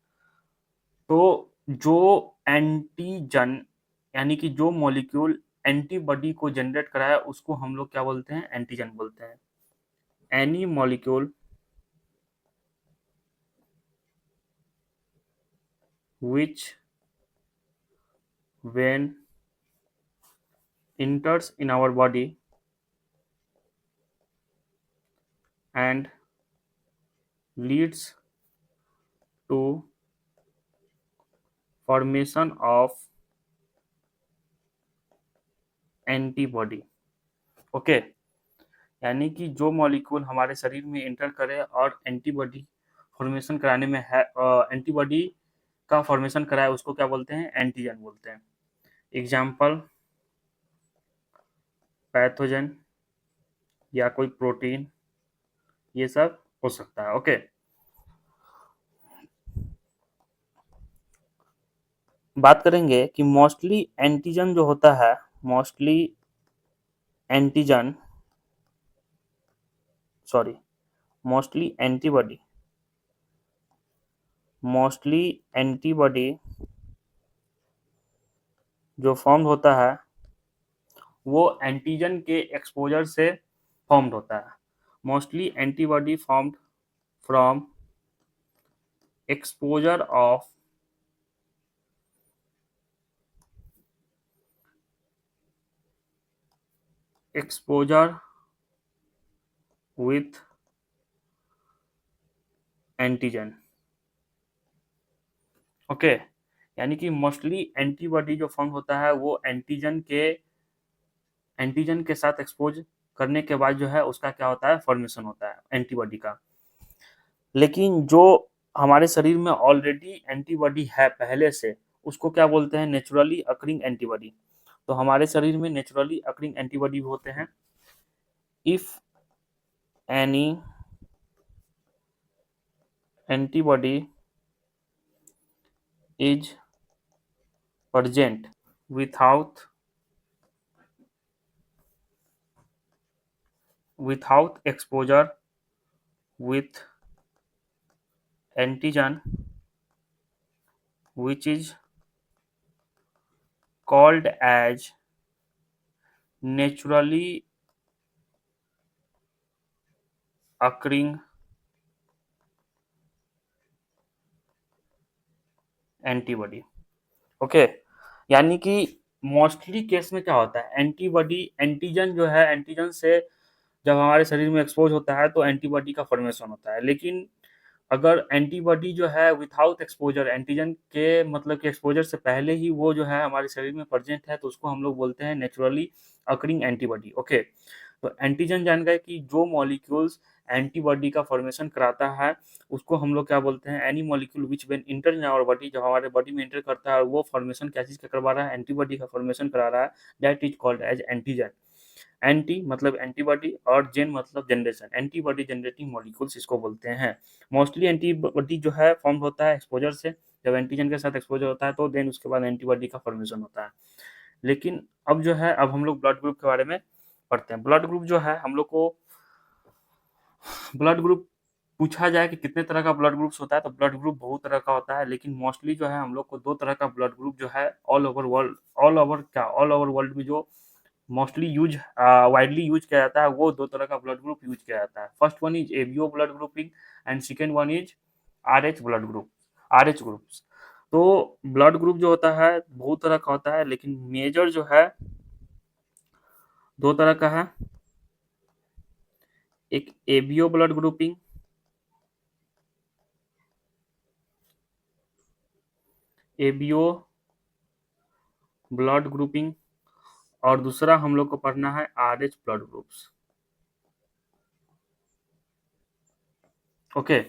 तो जो एंटीजन यानी कि जो मॉलिक्यूल एंटीबॉडी को जनरेट कराया उसको हम लोग क्या बोलते हैं? एंटीजन बोलते हैं। Any molecule which when enters in our body and leads to formation of antibody. Okay, यानी कि जो मॉलिक्यूल हमारे शरीर में एंटर करे और एंटीबॉडी फॉर्मेशन कराने में है, एंटीबॉडी का फॉर्मेशन कराए उसको क्या बोलते हैं? एंटीजन बोलते हैं। एग्जाम्पल पैथोजन या कोई प्रोटीन, ये सब हो सकता है। ओके, बात करेंगे कि मोस्टली एंटीजन जो होता है, mostly antigen sorry mostly antibody, mostly antibody जो फॉर्म होता है वो एंटीजन के एक्सपोजर से फॉर्म्ड होता है। Mostly antibody formed from exposure of exposure with antigen. Okay, यानी कि मोस्टली एंटीबॉडी जो फॉर्म होता है वो एंटीजन के साथ एक्सपोज करने के बाद जो है उसका क्या होता है? फॉर्मेशन होता है एंटीबॉडी का। लेकिन जो हमारे शरीर में ऑलरेडी एंटीबॉडी है पहले से, उसको क्या बोलते हैं? Naturally occurring antibody. तो हमारे शरीर में नेचुरली अकरिंग एंटीबॉडी होते हैं। If any antibody is present without exposure with antigen which is called as naturally occurring antibody. Okay, यानी कि मोस्टली केस में क्या होता है, एंटीबॉडी एंटीजन जो है, एंटीजन से जब हमारे शरीर में एक्सपोज होता है तो एंटीबॉडी का फॉर्मेशन होता है। लेकिन अगर एंटीबॉडी जो है विथआउट एक्सपोजर, एंटीजन के मतलब कि एक्सपोजर से पहले ही वो जो है हमारे शरीर में प्रेजेंट है, तो उसको हम लोग बोलते हैं नेचुरली अकरिंग एंटीबॉडी। ओके, तो एंटीजन जान गए कि जो मॉलिक्यूल्स एंटीबॉडी का फॉर्मेशन कराता है उसको हम लोग क्या बोलते हैं, any molecule which when enter in our body, जब हमारे बॉडी में इंटर करता है और वो फॉर्मेशन क्या चीज़ का करवा रहा है, एंटीबॉडी का फॉर्मेशन करा रहा है, that is called as antigen. Anti मतलब एंटीबॉडी और जेन मतलब जनरेशन, एंटीबॉडी जनरेटिंग मॉलिक्यूल्स इसको बोलते हैं। मोस्टली एंटीबॉडी जो है फॉर्म होता है एक्सपोजर से, जब एंटीजन के साथ एक्सपोजर होता है तो देन उसके बाद एंटीबॉडी का फॉर्मेशन होता है। लेकिन अब जो है, अब हम लोग ब्लड ग्रुप के बारे में पढ़ते हैं। ब्लड ग्रुप जो है हम लोग को, ब्लड ग्रुप पूछा जाए कि कितने तरह का ब्लड ग्रुप्स होता है, तो ब्लड ग्रुप बहुत तरह का होता है, लेकिन मोस्टली जो है हम लोग को दो तरह का ब्लड ग्रुप जो है all over world, all over world में जो मोस्टली यूज वाइडली यूज किया जाता है, वो दो तरह का ब्लड ग्रुप यूज किया जाता है। First one is ABO blood grouping and second one is RH blood group, RH groups. तो ब्लड ग्रुप जो होता है बहुत तरह का होता है, लेकिन मेजर जो है दो तरह का है। एक ABO blood grouping, ABO blood grouping, और दूसरा हम लोग को पढ़ना है RH blood groups. Okay,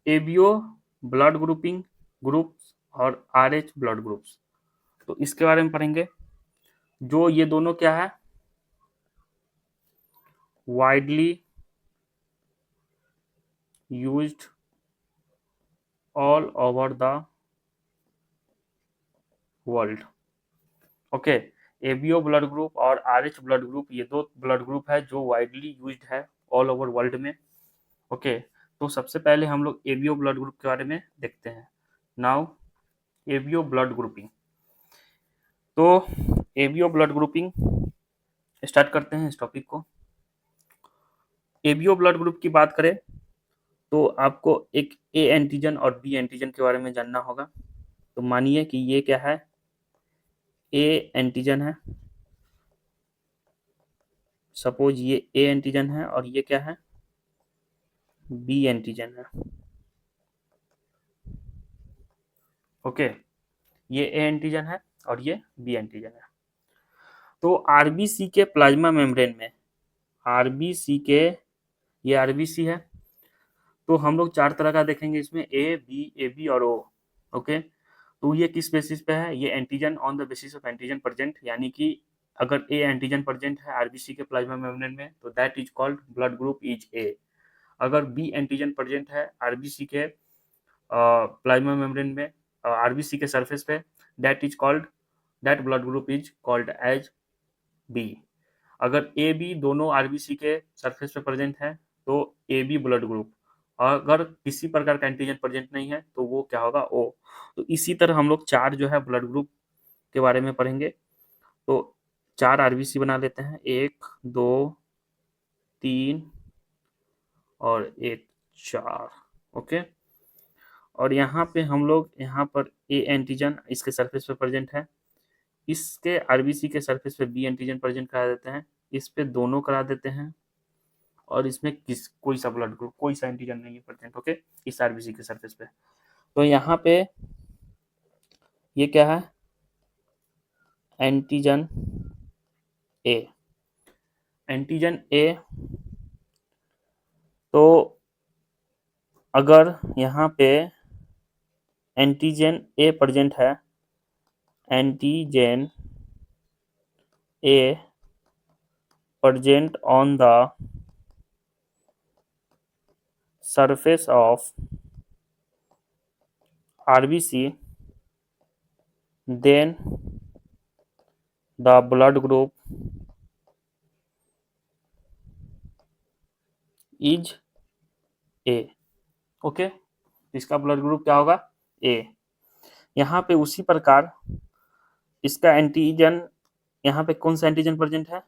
ABO blood grouping groups और आरएच ब्लड ग्रुप्स, तो इसके बारे में पढ़ेंगे। जो ये दोनों क्या है, widely used all over the world. Okay, ABO blood group और आरएच ब्लड ग्रुप, ये दो ब्लड ग्रुप है जो वाइडली यूज्ड है ऑल ओवर वर्ल्ड में। ओके, तो सबसे पहले हम लोग एबीओ ब्लड ग्रुप के बारे में देखते हैं। नाउ एबीओ ब्लड ग्रुपिंग, तो एबीओ ब्लड ग्रुपिंग स्टार्ट करते हैं इस टॉपिक को। एबीओ ब्लड ग्रुप की बात करें तो आपको एक ए एंटीजन और बी एंटीजन के बारे में जानना होगा। तो मानिए कि ये क्या है, ए एंटीजन है, सपोज ये ए एंटीजन है और ये क्या है, बी एंटीजन है। ओके, ये ए एंटीजन है और ये बी एंटीजन है। तो आरबीसी के प्लाज्मा मेम्ब्रेन में, आरबीसी के, ये आरबीसी है, तो हम लोग चार तरह का देखेंगे इसमें, ए बी और ओ। ओके, तो ये किस बेसिस पे है, ये antigen on the basis of antigen present, यानी कि अगर ए एंटीजन प्रेजेंट है आरबीसी के प्लाज्मा मेम्ब्रेन में तो that is called blood group is A. अगर बी एंटीजन प्रेजेंट है आरबीसी के प्लाज्मा मेम्ब्रेन में, आरबीसी के सरफेस पे, that is called, that blood group is called as B. अगर ए बी दोनों आरबीसी के सरफेस पे प्रेजेंट है तो ए बी ब्लड ग्रुप, और अगर किसी प्रकार का एंटीजन प्रेजेंट नहीं है तो वो क्या होगा, ओ। तो इसी तरह हम लोग चार जो है ब्लड ग्रुप के बारे में पढ़ेंगे। तो चार आरबीसी बना लेते हैं, एक, दो, तीन और एक, चार। ओके, और यहाँ पे हम लोग, यहाँ पर ए एंटीजन इसके सरफेस पे प्रेजेंट है, इसके आरबीसी के सरफेस पे बी एंटीजन प्रेजेंट करा देते हैं, इस पे दोनों करा देते हैं, और इसमें किस कोई सा ब्लड ग्रुप, कोई सा एंटीजन नहीं है प्रेजेंट। ओके, इस आरबीसी के सरफेस पे। तो यहाँ पे ये क्या है, एंटीजन ए, एंटीजन ए। तो अगर यहाँ पे एंटीजन ए प्रेजेंट है, antigen A present on the surface of RBC, then the blood group is A। Okay, इसका ब्लड ग्रुप क्या होगा, ए। यहाँ पे उसी प्रकार इसका एंटीजन यहाँ पे कौन सा एंटीजन प्रेजेंट है?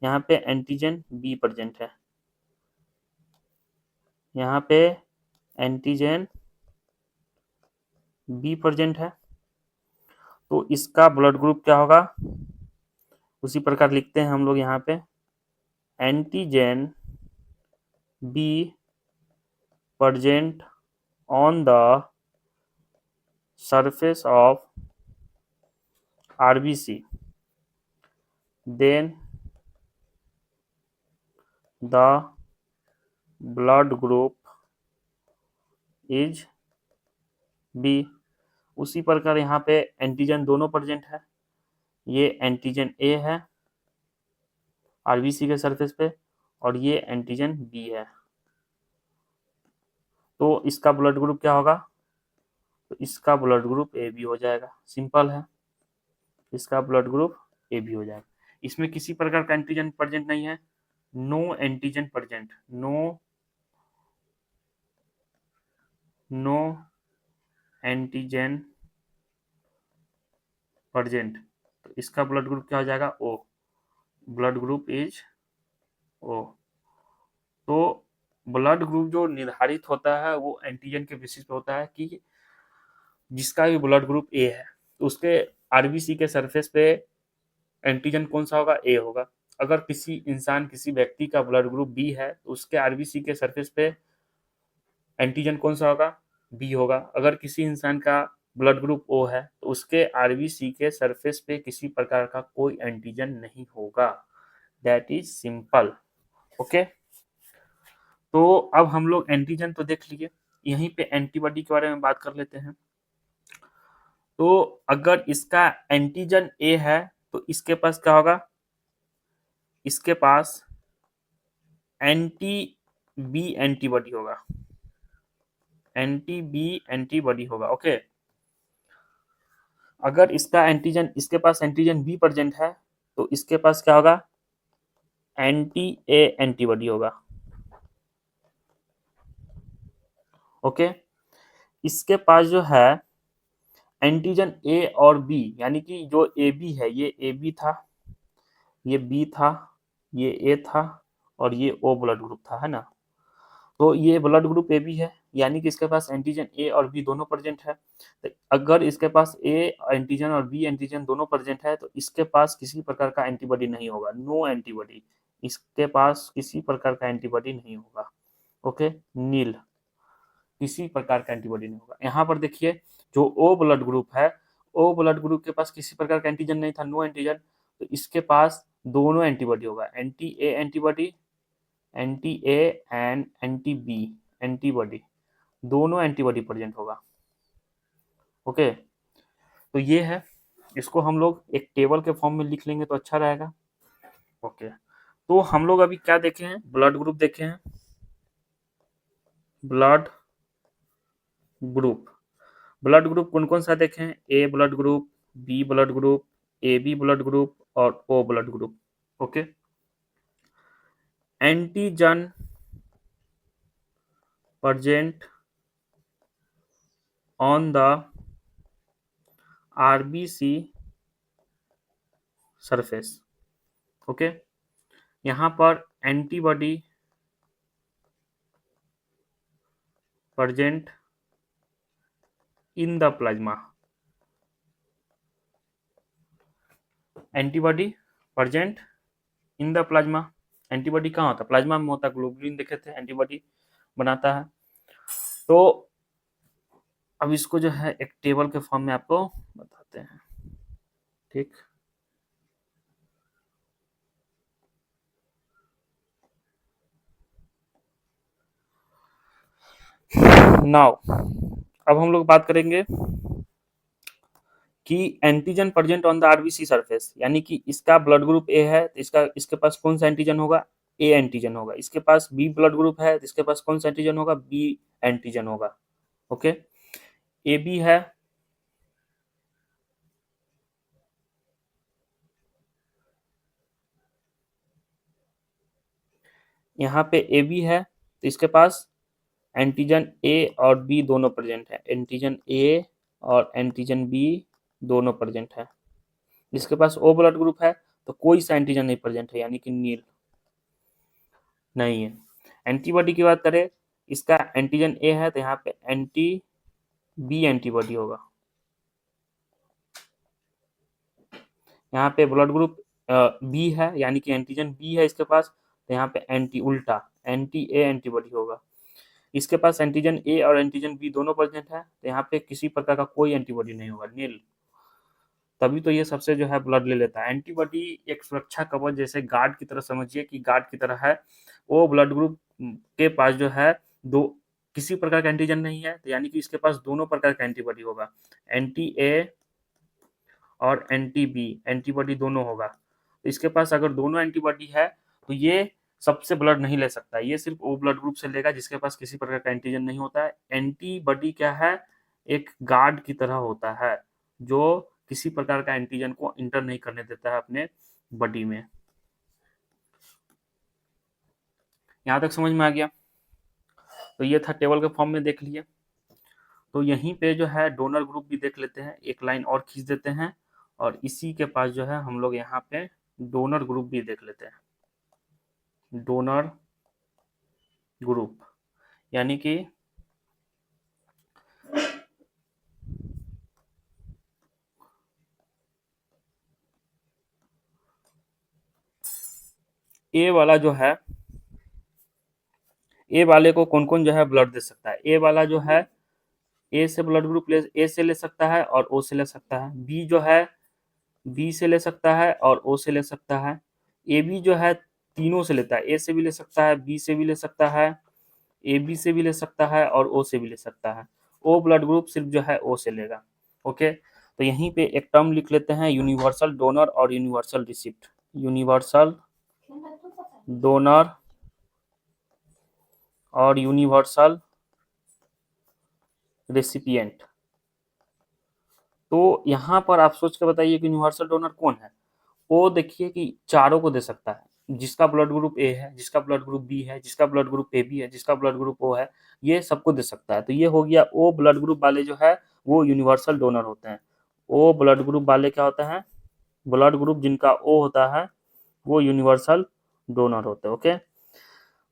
यहाँ पे एंटीजन बी प्रेजेंट है, यहाँ पे एंटीजन बी प्रेजेंट है, तो इसका ब्लड ग्रुप क्या होगा? उसी प्रकार लिखते हैं हम लोग यहाँ पे, antigen be present on the surface of RBC, then the blood group is B। उसी प्रकार यहाँ पे एंटीजन दोनों प्रेजेंट है, ये एंटीजन ए है आरबीसी के सरफेस पे और ये एंटीजन बी है, तो इसका ब्लड ग्रुप क्या होगा? तो इसका ब्लड ग्रुप ए बी हो जाएगा, सिंपल है, इसका ब्लड ग्रुप ए बी हो जाएगा। इसमें किसी प्रकार का एंटीजन प्रेजेंट नहीं है, no antigen present, no antigen present, तो इसका ब्लड ग्रुप क्या हो जाएगा? O, blood group is O. तो ब्लड ग्रुप जो निर्धारित होता है वो एंटीजन के बेसिस पे होता है कि जिसका भी ब्लड ग्रुप ए है तो उसके आरबीसी के सरफेस पे एंटीजन कौन सा होगा? ए होगा। अगर किसी इंसान, किसी व्यक्ति का ब्लड ग्रुप बी है तो उसके आरबीसी के सरफेस पे एंटीजन कौन सा होगा? बी होगा। अगर किसी इंसान का ब्लड ग्रुप ओ है तो उसके आरबीसी के सरफेस पे किसी प्रकार का कोई एंटीजन नहीं होगा। That is simple. ओके, तो अब हम लोग एंटीजन तो देख लिए, यहीं पे एंटीबॉडी के बारे में बात कर लेते हैं। तो अगर इसका एंटीजन ए है तो इसके पास क्या होगा? इसके पास एंटी बी एंटीबॉडी होगा, एंटी बी एंटीबॉडी होगा। ओके, अगर इसका एंटीजन, इसके पास एंटीजन बी प्रेजेंट है तो इसके पास क्या होगा? एंटी ए एंटीबॉडी होगा। ओके, इसके पास जो है एंटीजन ए और बी, यानी कि जो ए बी है, ये ए बी था, ये बी था, ये ए था और ये ओ ब्लड ग्रुप था, है ना। तो ये ब्लड ग्रुप ए बी है, यानी कि इसके पास एंटीजन ए और बी दोनों प्रेजेंट है। तो अगर इसके पास ए एंटीजन और बी एंटीजन दोनों प्रेजेंट है तो इसके पास किसी प्रकार का एंटीबॉडी नहीं होगा, नो एंटीबॉडी, इसके पास किसी प्रकार का एंटीबॉडी नहीं होगा। ओके, नील, किसी प्रकार का एंटीबॉडी नहीं होगा। यहाँ पर देखिए, जो ओ ब्लड ग्रुप है, ओ ब्लड ग्रुप के पास किसी प्रकार का एंटीजन नहीं था, नो एंटीजन, तो इसके पास दोनों एंटीबॉडी होगा, anti A antibody, anti A and anti B antibody, दोनों एंटीबॉडी प्रेजेंट होगा। ओके, तो ये है, इसको हम लोग एक टेबल के फॉर्म में लिख लेंगे तो अच्छा रहेगा। ओके, तो हम लोग अभी क्या देखे हैं? ब्लड ग्रुप देखे हैं, ब्लड ग्रुप, ब्लड ग्रुप कौन कौन सा देखे हैं? A blood group, B blood group, A B blood group और O blood group. Okay, antigen present on the RBC surface. Okay, यहाँ पर antibody present in the plasma, antibody present in the plasma. Antibody कहाँ होता है? Plasma में होता है, globulin देखे थे, एंटीबॉडी बनाता है। तो अब इसको जो है एक टेबल के फॉर्म में आपको बताते हैं, ठीक। नाउ अब हम लोग बात करेंगे कि antigen present on the RBC surface, यानी कि इसका ब्लड ग्रुप ए है तो इसके पास कौन सा एंटीजन होगा? ए एंटीजन होगा। इसके पास बी ब्लड ग्रुप है तो इसके पास कौन सा एंटीजन होगा? बी एंटीजन होगा। ओके, ए बी है, यहाँ पे ए बी है तो इसके पास एंटीजन ए और बी दोनों प्रेजेंट है, एंटीजन ए और एंटीजन बी दोनों प्रेजेंट है। इसके पास ओ ब्लड ग्रुप है तो कोई सा एंटीजन नहीं प्रेजेंट है, यानी कि नील नहीं है। एंटीबॉडी की बात करें, इसका एंटीजन ए है तो यहाँ पे एंटी बी एंटीबॉडी होगा। यहाँ पे ब्लड ग्रुप बी है, यानी कि एंटीजन बी है इसके पास, तो यहाँ पे एंटी उल्टा एंटी ए एंटीबॉडी होगा। इसके पास एंटीजन ए और एंटीजन बी दोनों प्रेजेंट है, तो यहाँ पे किसी प्रकार का कोई एंटीबॉडी नहीं होगा, नील। तभी तो ये सबसे जो है ब्लड ले लेता है। एंटीबॉडी एक सुरक्षा कवच जैसे गार्ड की तरह समझिए कि गार्ड की तरह है। वो ब्लड ग्रुप के पास जो है दो किसी प्रकार का एंटीजन नहीं है, तो यानी कि इसके पास दोनों प्रकार का एंटीबॉडी होगा, एंटी ए और एंटी बी एंटीबॉडी दोनों होगा। तो इसके पास अगर दोनों एंटीबॉडी है तो ये सबसे ब्लड नहीं ले सकता, ये सिर्फ वो ब्लड ग्रुप से लेगा जिसके पास किसी प्रकार का एंटीजन नहीं होता है। एंटीबॉडी क्या है, एक गार्ड की तरह होता है जो किसी प्रकार का एंटीजन को इंटर नहीं करने देता है अपने बॉडी में। यहाँ तक समझ में आ गया? तो ये था टेबल के फॉर्म में देख लिए। तो यहीं पे जो है डोनर ग्रुप भी देख लेते हैं, एक लाइन और खींच देते हैं और इसी के पास जो है हम लोग यहाँ पे डोनर ग्रुप भी देख लेते हैं। डोनर ग्रुप यानी कि ए वाला जो है, ए वाले को कौन कौन जो है ब्लड दे सकता है? ए वाला जो है ए से ब्लड ग्रुप ए से ले सकता है और ओ से ले सकता है। बी जो है बी से ले सकता है और ओ से ले सकता है। ए बी जो है तीनों से लेता है, ए से भी ले सकता है, बी से भी ले सकता है, ए बी से भी ले सकता है और ओ से भी ले सकता है। ओ ब्लड ग्रुप सिर्फ जो है ओ से लेगा। ओके, तो यहीं पे एक टर्म लिख लेते हैं, यूनिवर्सल डोनर और यूनिवर्सल रिसिप्ट। यूनिवर्सल डोनर और यूनिवर्सल रेसिपिएंट। तो यहाँ पर आप सोच के बताइए कि यूनिवर्सल डोनर कौन है? वो देखिए कि चारों को दे सकता है, जिसका ब्लड ग्रुप ए है, जिसका ब्लड ग्रुप बी है, जिसका ब्लड ग्रुप ए बी है, जिसका ब्लड ग्रुप ओ है, ये सबको दे सकता है। तो ये हो गया ओ ब्लड ग्रुप वाले जो है वो यूनिवर्सल डोनर होते हैं। ओ ब्लड ग्रुप वाले क्या होते हैं? ब्लड ग्रुप जिनका ओ होता है वो यूनिवर्सल डोनर होते हैं। ओके,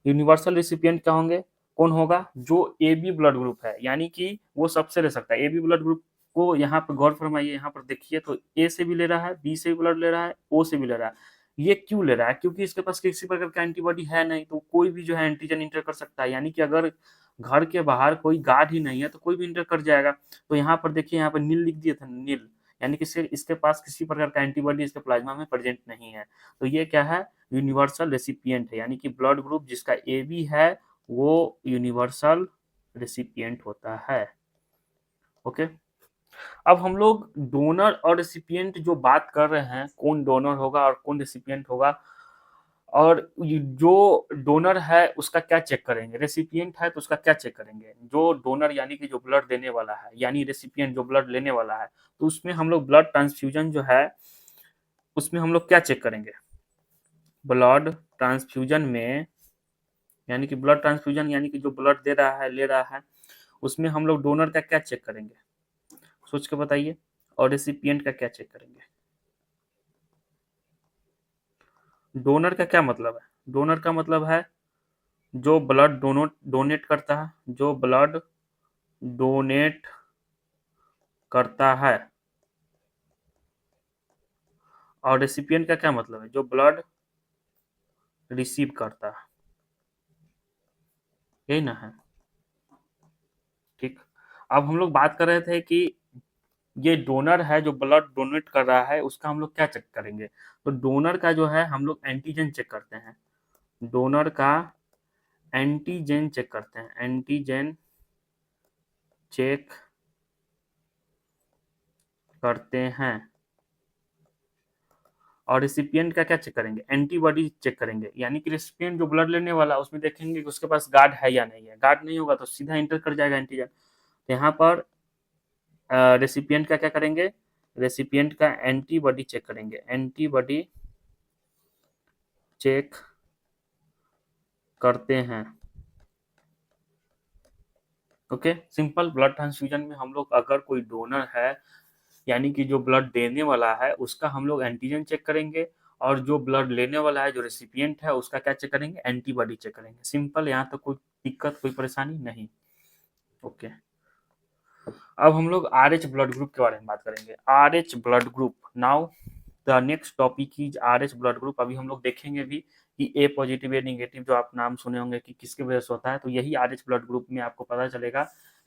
यूनिवर्सल रिसिपिएंट क्या होंगे? कौन होगा? जो ए बी ब्लड ग्रुप है, यानी कि वो सबसे ले सकता है। ए बी ब्लड ग्रुप को यहाँ पर गौर फरमाइए, यहाँ पर देखिए तो ए से भी ले रहा है, बी से भी ब्लड ले रहा है, ओ से भी ले रहा है। ये क्यों ले रहा है? क्योंकि इसके पास किसी प्रकार का एंटीबॉडी है नहीं, तो कोई भी जो है एंटीजन इंटर कर सकता है। यानी कि अगर घर के बाहर कोई गार्ड ही नहीं है तो कोई भी इंटर कर जाएगा। तो यहाँ पर देखिए, यहाँ पर नील लिख दिए थे, नील, यानी कि इसके पास किसी प्रकार का एंटीबॉडी इसके प्लाज्मा में प्रेजेंट नहीं है। तो ये क्या है? यूनिवर्सल रेसिपिएंट है, यानी कि ब्लड ग्रुप जिसका ए बी है वो यूनिवर्सल रेसिपिएंट होता है। ओके, अब हम लोग डोनर और रेसिपिएंट जो बात कर रहे हैं, कौन डोनर होगा और कौन रेसिपिएंट होगा, और जो डोनर है उसका क्या चेक करेंगे, रेसिपिएंट है तो उसका क्या चेक करेंगे। जो डोनर यानी कि जो ब्लड देने वाला है, यानी रेसिपिएंट जो ब्लड लेने वाला है, तो उसमें हम लोग ब्लड ट्रांसफ्यूजन जो है उसमें हम लोग क्या चेक करेंगे? ब्लड ट्रांसफ्यूजन में, यानी कि ब्लड ट्रांसफ्यूजन यानी कि जो ब्लड दे रहा है, ले रहा है, उसमें हम लोग डोनर का क्या चेक करेंगे? सोच के बताइए। और रेसिपिएंट का क्या चेक करेंगे? डोनर का क्या मतलब है? डोनर का मतलब है जो ब्लड डोनेट करता है, जो ब्लड डोनेट करता है। और रेसिपिएंट का क्या मतलब है? जो ब्लड रिसीव करता है। यही ना है? ठीक, अब हम लोग बात कर रहे थे कि ये डोनर है जो ब्लड डोनेट कर रहा है, उसका हम लोग क्या चेक करेंगे? तो डोनर का जो है हम लोग एंटीजन चेक करते हैं। डोनर का एंटीजन चेक करते हैं, एंटीजन चेक करते हैं। और रेसिपिएंट का क्या चेक करेंगे? एंटीबॉडी चेक करेंगे, यानी कि रेसिपिएंट जो ब्लड लेने वाला उसमें देखेंगे कि उसके पास गार्ड है या नहीं है। गार्ड नहीं होगा तो सीधा इंटर कर जाएगा एंटीजन। तो यहाँ पर रेसिपिएंट का क्या करेंगे? रेसिपिएंट का एंटीबॉडी चेक करेंगे, एंटीबॉडी चेक करते हैं। Okay, simple. ब्लड ट्रांसफ्यूजन में हम लोग अगर कोई डोनर है, यानी कि जो ब्लड देने वाला है, उसका हम लोग एंटीजन चेक करेंगे और जो ब्लड लेने वाला है, जो रेसिपिएंट है, उसका क्या चेक करेंगे, एंटीबॉडी चेक करेंगे। सिंपल, यहाँ तक कोई दिक्कत, कोई परेशानी नहीं। ओके, अब हम लोग आर एच ब्लड ग्रुप के बारे में बात करेंगे। R H blood group, now the next topic is R H blood group. अभी हम लोग देखेंगे भी कि ए पॉजिटिव ए निगेटिव जो आप नाम सुने होंगे कि किसके वजह से होता है, तो यही आर एच ब्लड ग्रुप में आपको पता चलेगा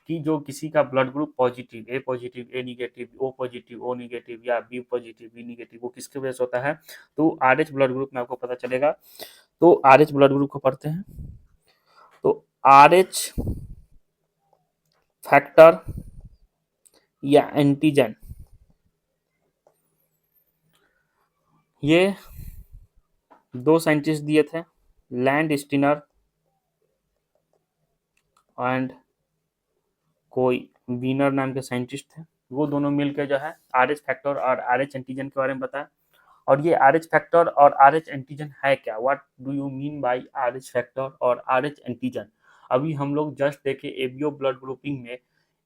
कि जो किसी का blood group positive A negative, O positive O negative या बी पॉजिटिव बी निगेटिव, वो किसके वजह से होता है, तो आर एच ब्लड ग्रुप में आपको पता चलेगा। तो आर एच ब्लड ग्रुप को पढ़ते हैं। तो आर एच फैक्टर या एंटीजन, ये दो साइंटिस्ट दिए थे, लैंड स्टिनर एंड कोई वीनर नाम के साइंटिस्ट थे। वो दोनों मिलकर जो है आर एच फैक्टर और आर एच एंटीजन के बारे में बताया। और ये आर एच फैक्टर और आर एच एंटीजन है क्या, what do you mean by R H factor और आर एच एंटीजन। अभी हम लोग जस्ट देखे एबीओ ब्लड ग्रुपिंग में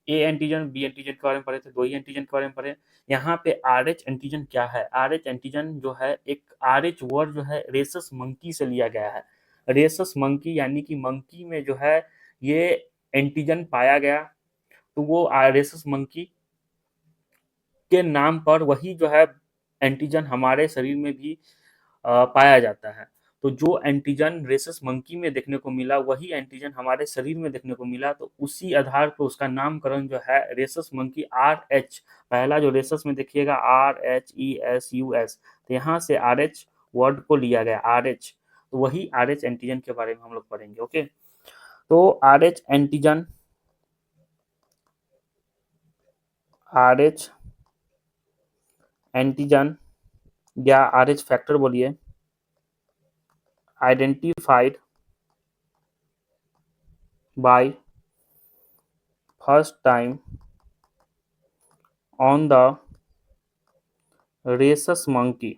ए एंटीजन बी एंटीजन के बारे में पढ़े थे, दो ही एंटीजन के बारे में पढ़े। यहाँ पे आर एच एंटीजन क्या है, आर एच एंटीजन जो है एक आर एच वर्ड जो है रेसस मंकी से लिया गया है। रेसस मंकी यानी कि मंकी में जो है ये एंटीजन पाया गया, तो वो रेसस मंकी के नाम पर वही जो है एंटीजन हमारे शरीर में भी पाया जाता है। तो जो एंटीजन रेसस मंकी में देखने को मिला वही एंटीजन हमारे शरीर में देखने को मिला, तो उसी आधार पर उसका नामकरण जो है रेसस मंकी आर एच, पहला जो रेसस में देखिएगा RHESUS, तो यहाँ से आर एच वर्ड को लिया गया आर एच, तो वही आर एच एंटीजन के बारे में हम लोग पढ़ेंगे। ओके, तो R H antigen, are H antigen या आर एच फैक्टर बोलिए, identified by first time on the rhesus monkey।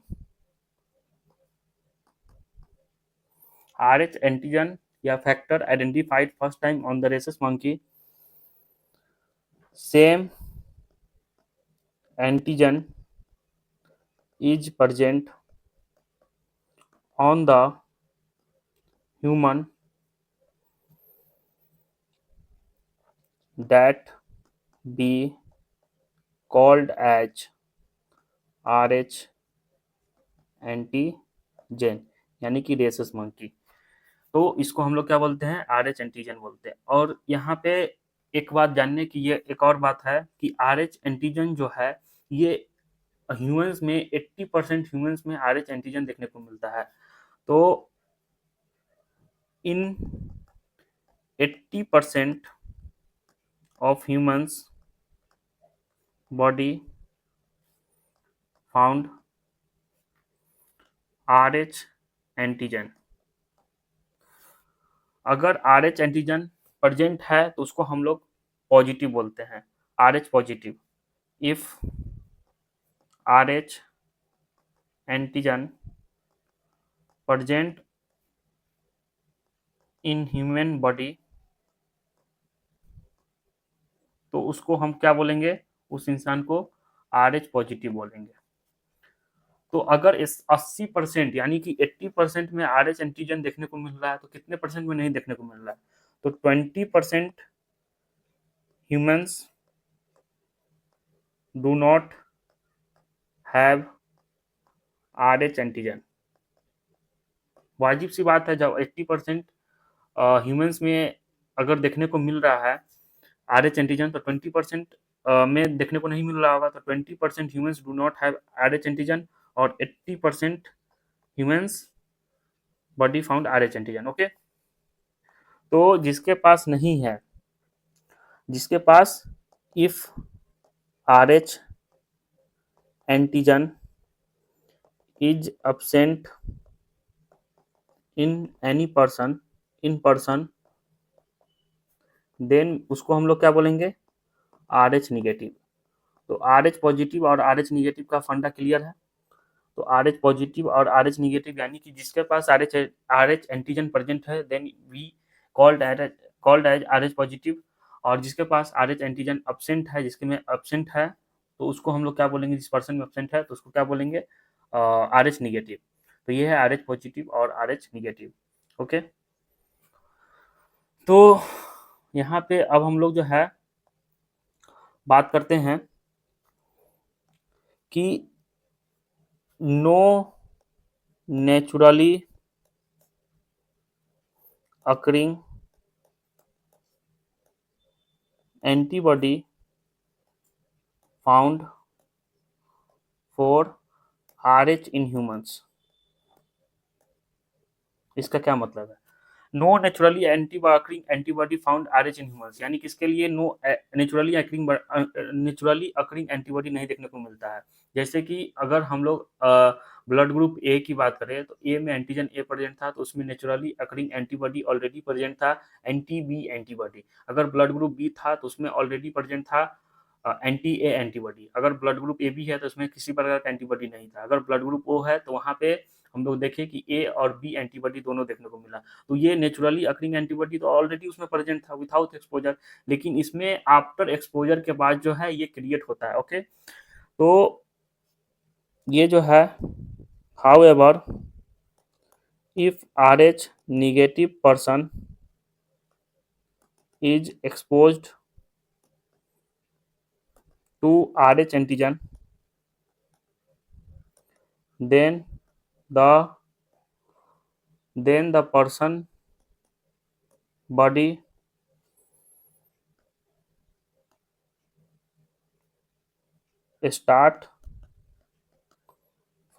RH antigen या factor identified first time on the rhesus monkey, same antigen is present on the human that be called as RH antigen, यानी कि rhesus monkey. तो इसको हम लोग क्या बोलते हैं, आर एच एंटीजन बोलते हैं। और यहाँ पे एक बात जानने की, ये एक और बात है कि आर एच एंटीजन जो है ये ह्यूमंस में 80% ह्यूमंस में आर एच एंटीजन देखने को मिलता है। तो इन 80% of humans body found R H antigen. अगर आर एच एंटीजन प्रेजेंट है तो उसको हम लोग पॉजिटिव बोलते हैं, are H positive. If R H antigen present in human body, तो उसको हम क्या बोलेंगे, उस इंसान को आर एच पॉजिटिव बोलेंगे। तो अगर इस 80% यानी कि 80% में आर एच एंटीजन देखने को मिल रहा है, तो कितने परसेंट में नहीं देखने को मिल रहा है, तो 20% humans do not have R H antigen. वाजिब सी बात है, जब 80% ह्यूमंस में अगर देखने को मिल रहा है आर एच एंटीजन, तो 20% में देखने को नहीं मिल रहा होगा, तो 20% humans do not have R H antigen और 80% humans body found R H antigen. Okay, तो जिसके पास नहीं है, जिसके पास if R H antigen is absent in any person, in person, then उसको हम लोग क्या बोलेंगे, आर एच निगेटिव। तो आर एच पॉजिटिव और आर एच निगेटिव का फंडा क्लियर है। तो आर एच पॉजिटिव और आर एच निगेटिव यानी कि जिसके पास आर एच एंटीजन प्रेजेंट है, then we called as R H positive. और जिसके पास आर एच एंटीजन अब्सेंट है, जिसके में अब्सेंट है, तो उसको हम लोग क्या बोलेंगे, जिस पर्सन में अब्सेंट है तो उसको क्या बोलेंगे, आर एच निगेटिव। तो ये है RH पॉजिटिव और RH निगेटिव। ओके, तो यहाँ पे अब हम लोग जो है बात करते हैं कि no naturally occurring antibody found for RH in humans. इसका क्या मतलब है? No naturally antibody found RH in humans, यानी कि इसके लिए नो नेचुरली अकरिंग एंटीबॉडी नहीं देखने को मिलता है। जैसे कि अगर हम लोग ब्लड ग्रुप ए की बात करें तो ए में एंटीजन ए प्रेजेंट था, तो उसमें naturally occurring antibody already present था, एंटी बी एंटीबॉडी। अगर ब्लड ग्रुप बी था तो उसमें ऑलरेडी प्रेजेंट था एंटी ए एंटीबॉडी। अगर ब्लड ग्रुप ए बी है तो उसमें किसी प्रकार का एंटीबॉडी नहीं था। अगर ब्लड ग्रुप ओ है तो वहाँ पे हम लोग देखें कि ए और बी एंटीबॉडी दोनों देखने को मिला। तो ये नेचुरली अकरिंग एंटीबॉडी तो ऑलरेडी उसमें प्रेजेंट था विदाउट एक्सपोजर, लेकिन इसमें आफ्टर एक्सपोजर के बाद जो है ये क्रिएट होता है। ओके, तो ये जो है however if RH negative person is exposed to RH antigen, then the person body start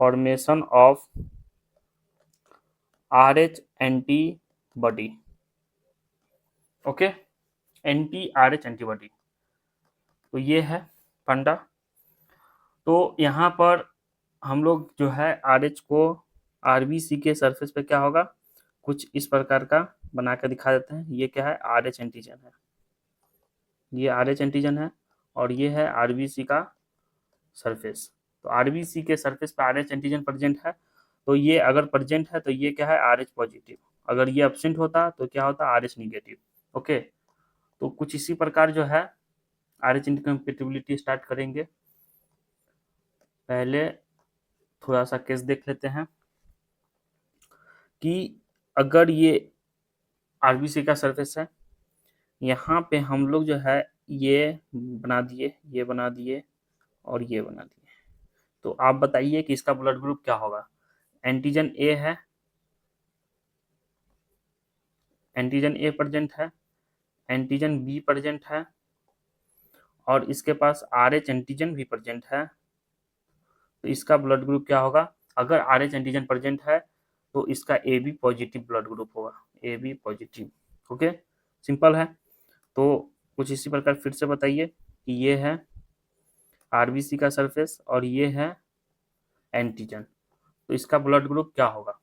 formation of RH antibody। Okay, anti RH antibody, तो ये है फंडा। तो यहाँ पर हम लोग जो है RH को RBC के सरफेस पे क्या होगा, कुछ इस प्रकार का बना कर दिखा देते हैं। ये क्या है, RH एंटीजन है, ये RH एंटीजन है और ये है RBC का सरफेस। तो RBC के सरफेस पे RH एंटीजन प्रेजेंट है, तो ये अगर प्रेजेंट है तो ये क्या है, RH पॉजिटिव। अगर ये एब्सेंट होता तो क्या होता, RH निगेटिव। ओके, तो कुछ इसी प्रकार जो है RH इनकम्पेटिबिलिटी स्टार्ट करेंगे। पहले थोड़ा सा केस देख लेते हैं कि अगर ये RBC का सरफेस है, यहाँ पे हम लोग जो है ये बना दिए, ये बना दिए और ये बना दिए, तो आप बताइए कि इसका ब्लड ग्रुप क्या होगा। एंटीजन ए है, एंटीजन ए प्रेजेंट है, एंटीजन बी प्रेजेंट है और इसके पास RH एंटीजन भी प्रेजेंट है, तो इसका ब्लड ग्रुप क्या होगा। अगर RH एंटीजन प्रेजेंट है तो इसका AB पॉजिटिव ब्लड ग्रुप होगा, AB पॉजिटिव। ओके, सिंपल है। तो कुछ इसी प्रकार फिर से बताइए कि ये है RBC का सरफेस और ये है एंटीजन, तो इसका ब्लड ग्रुप क्या होगा।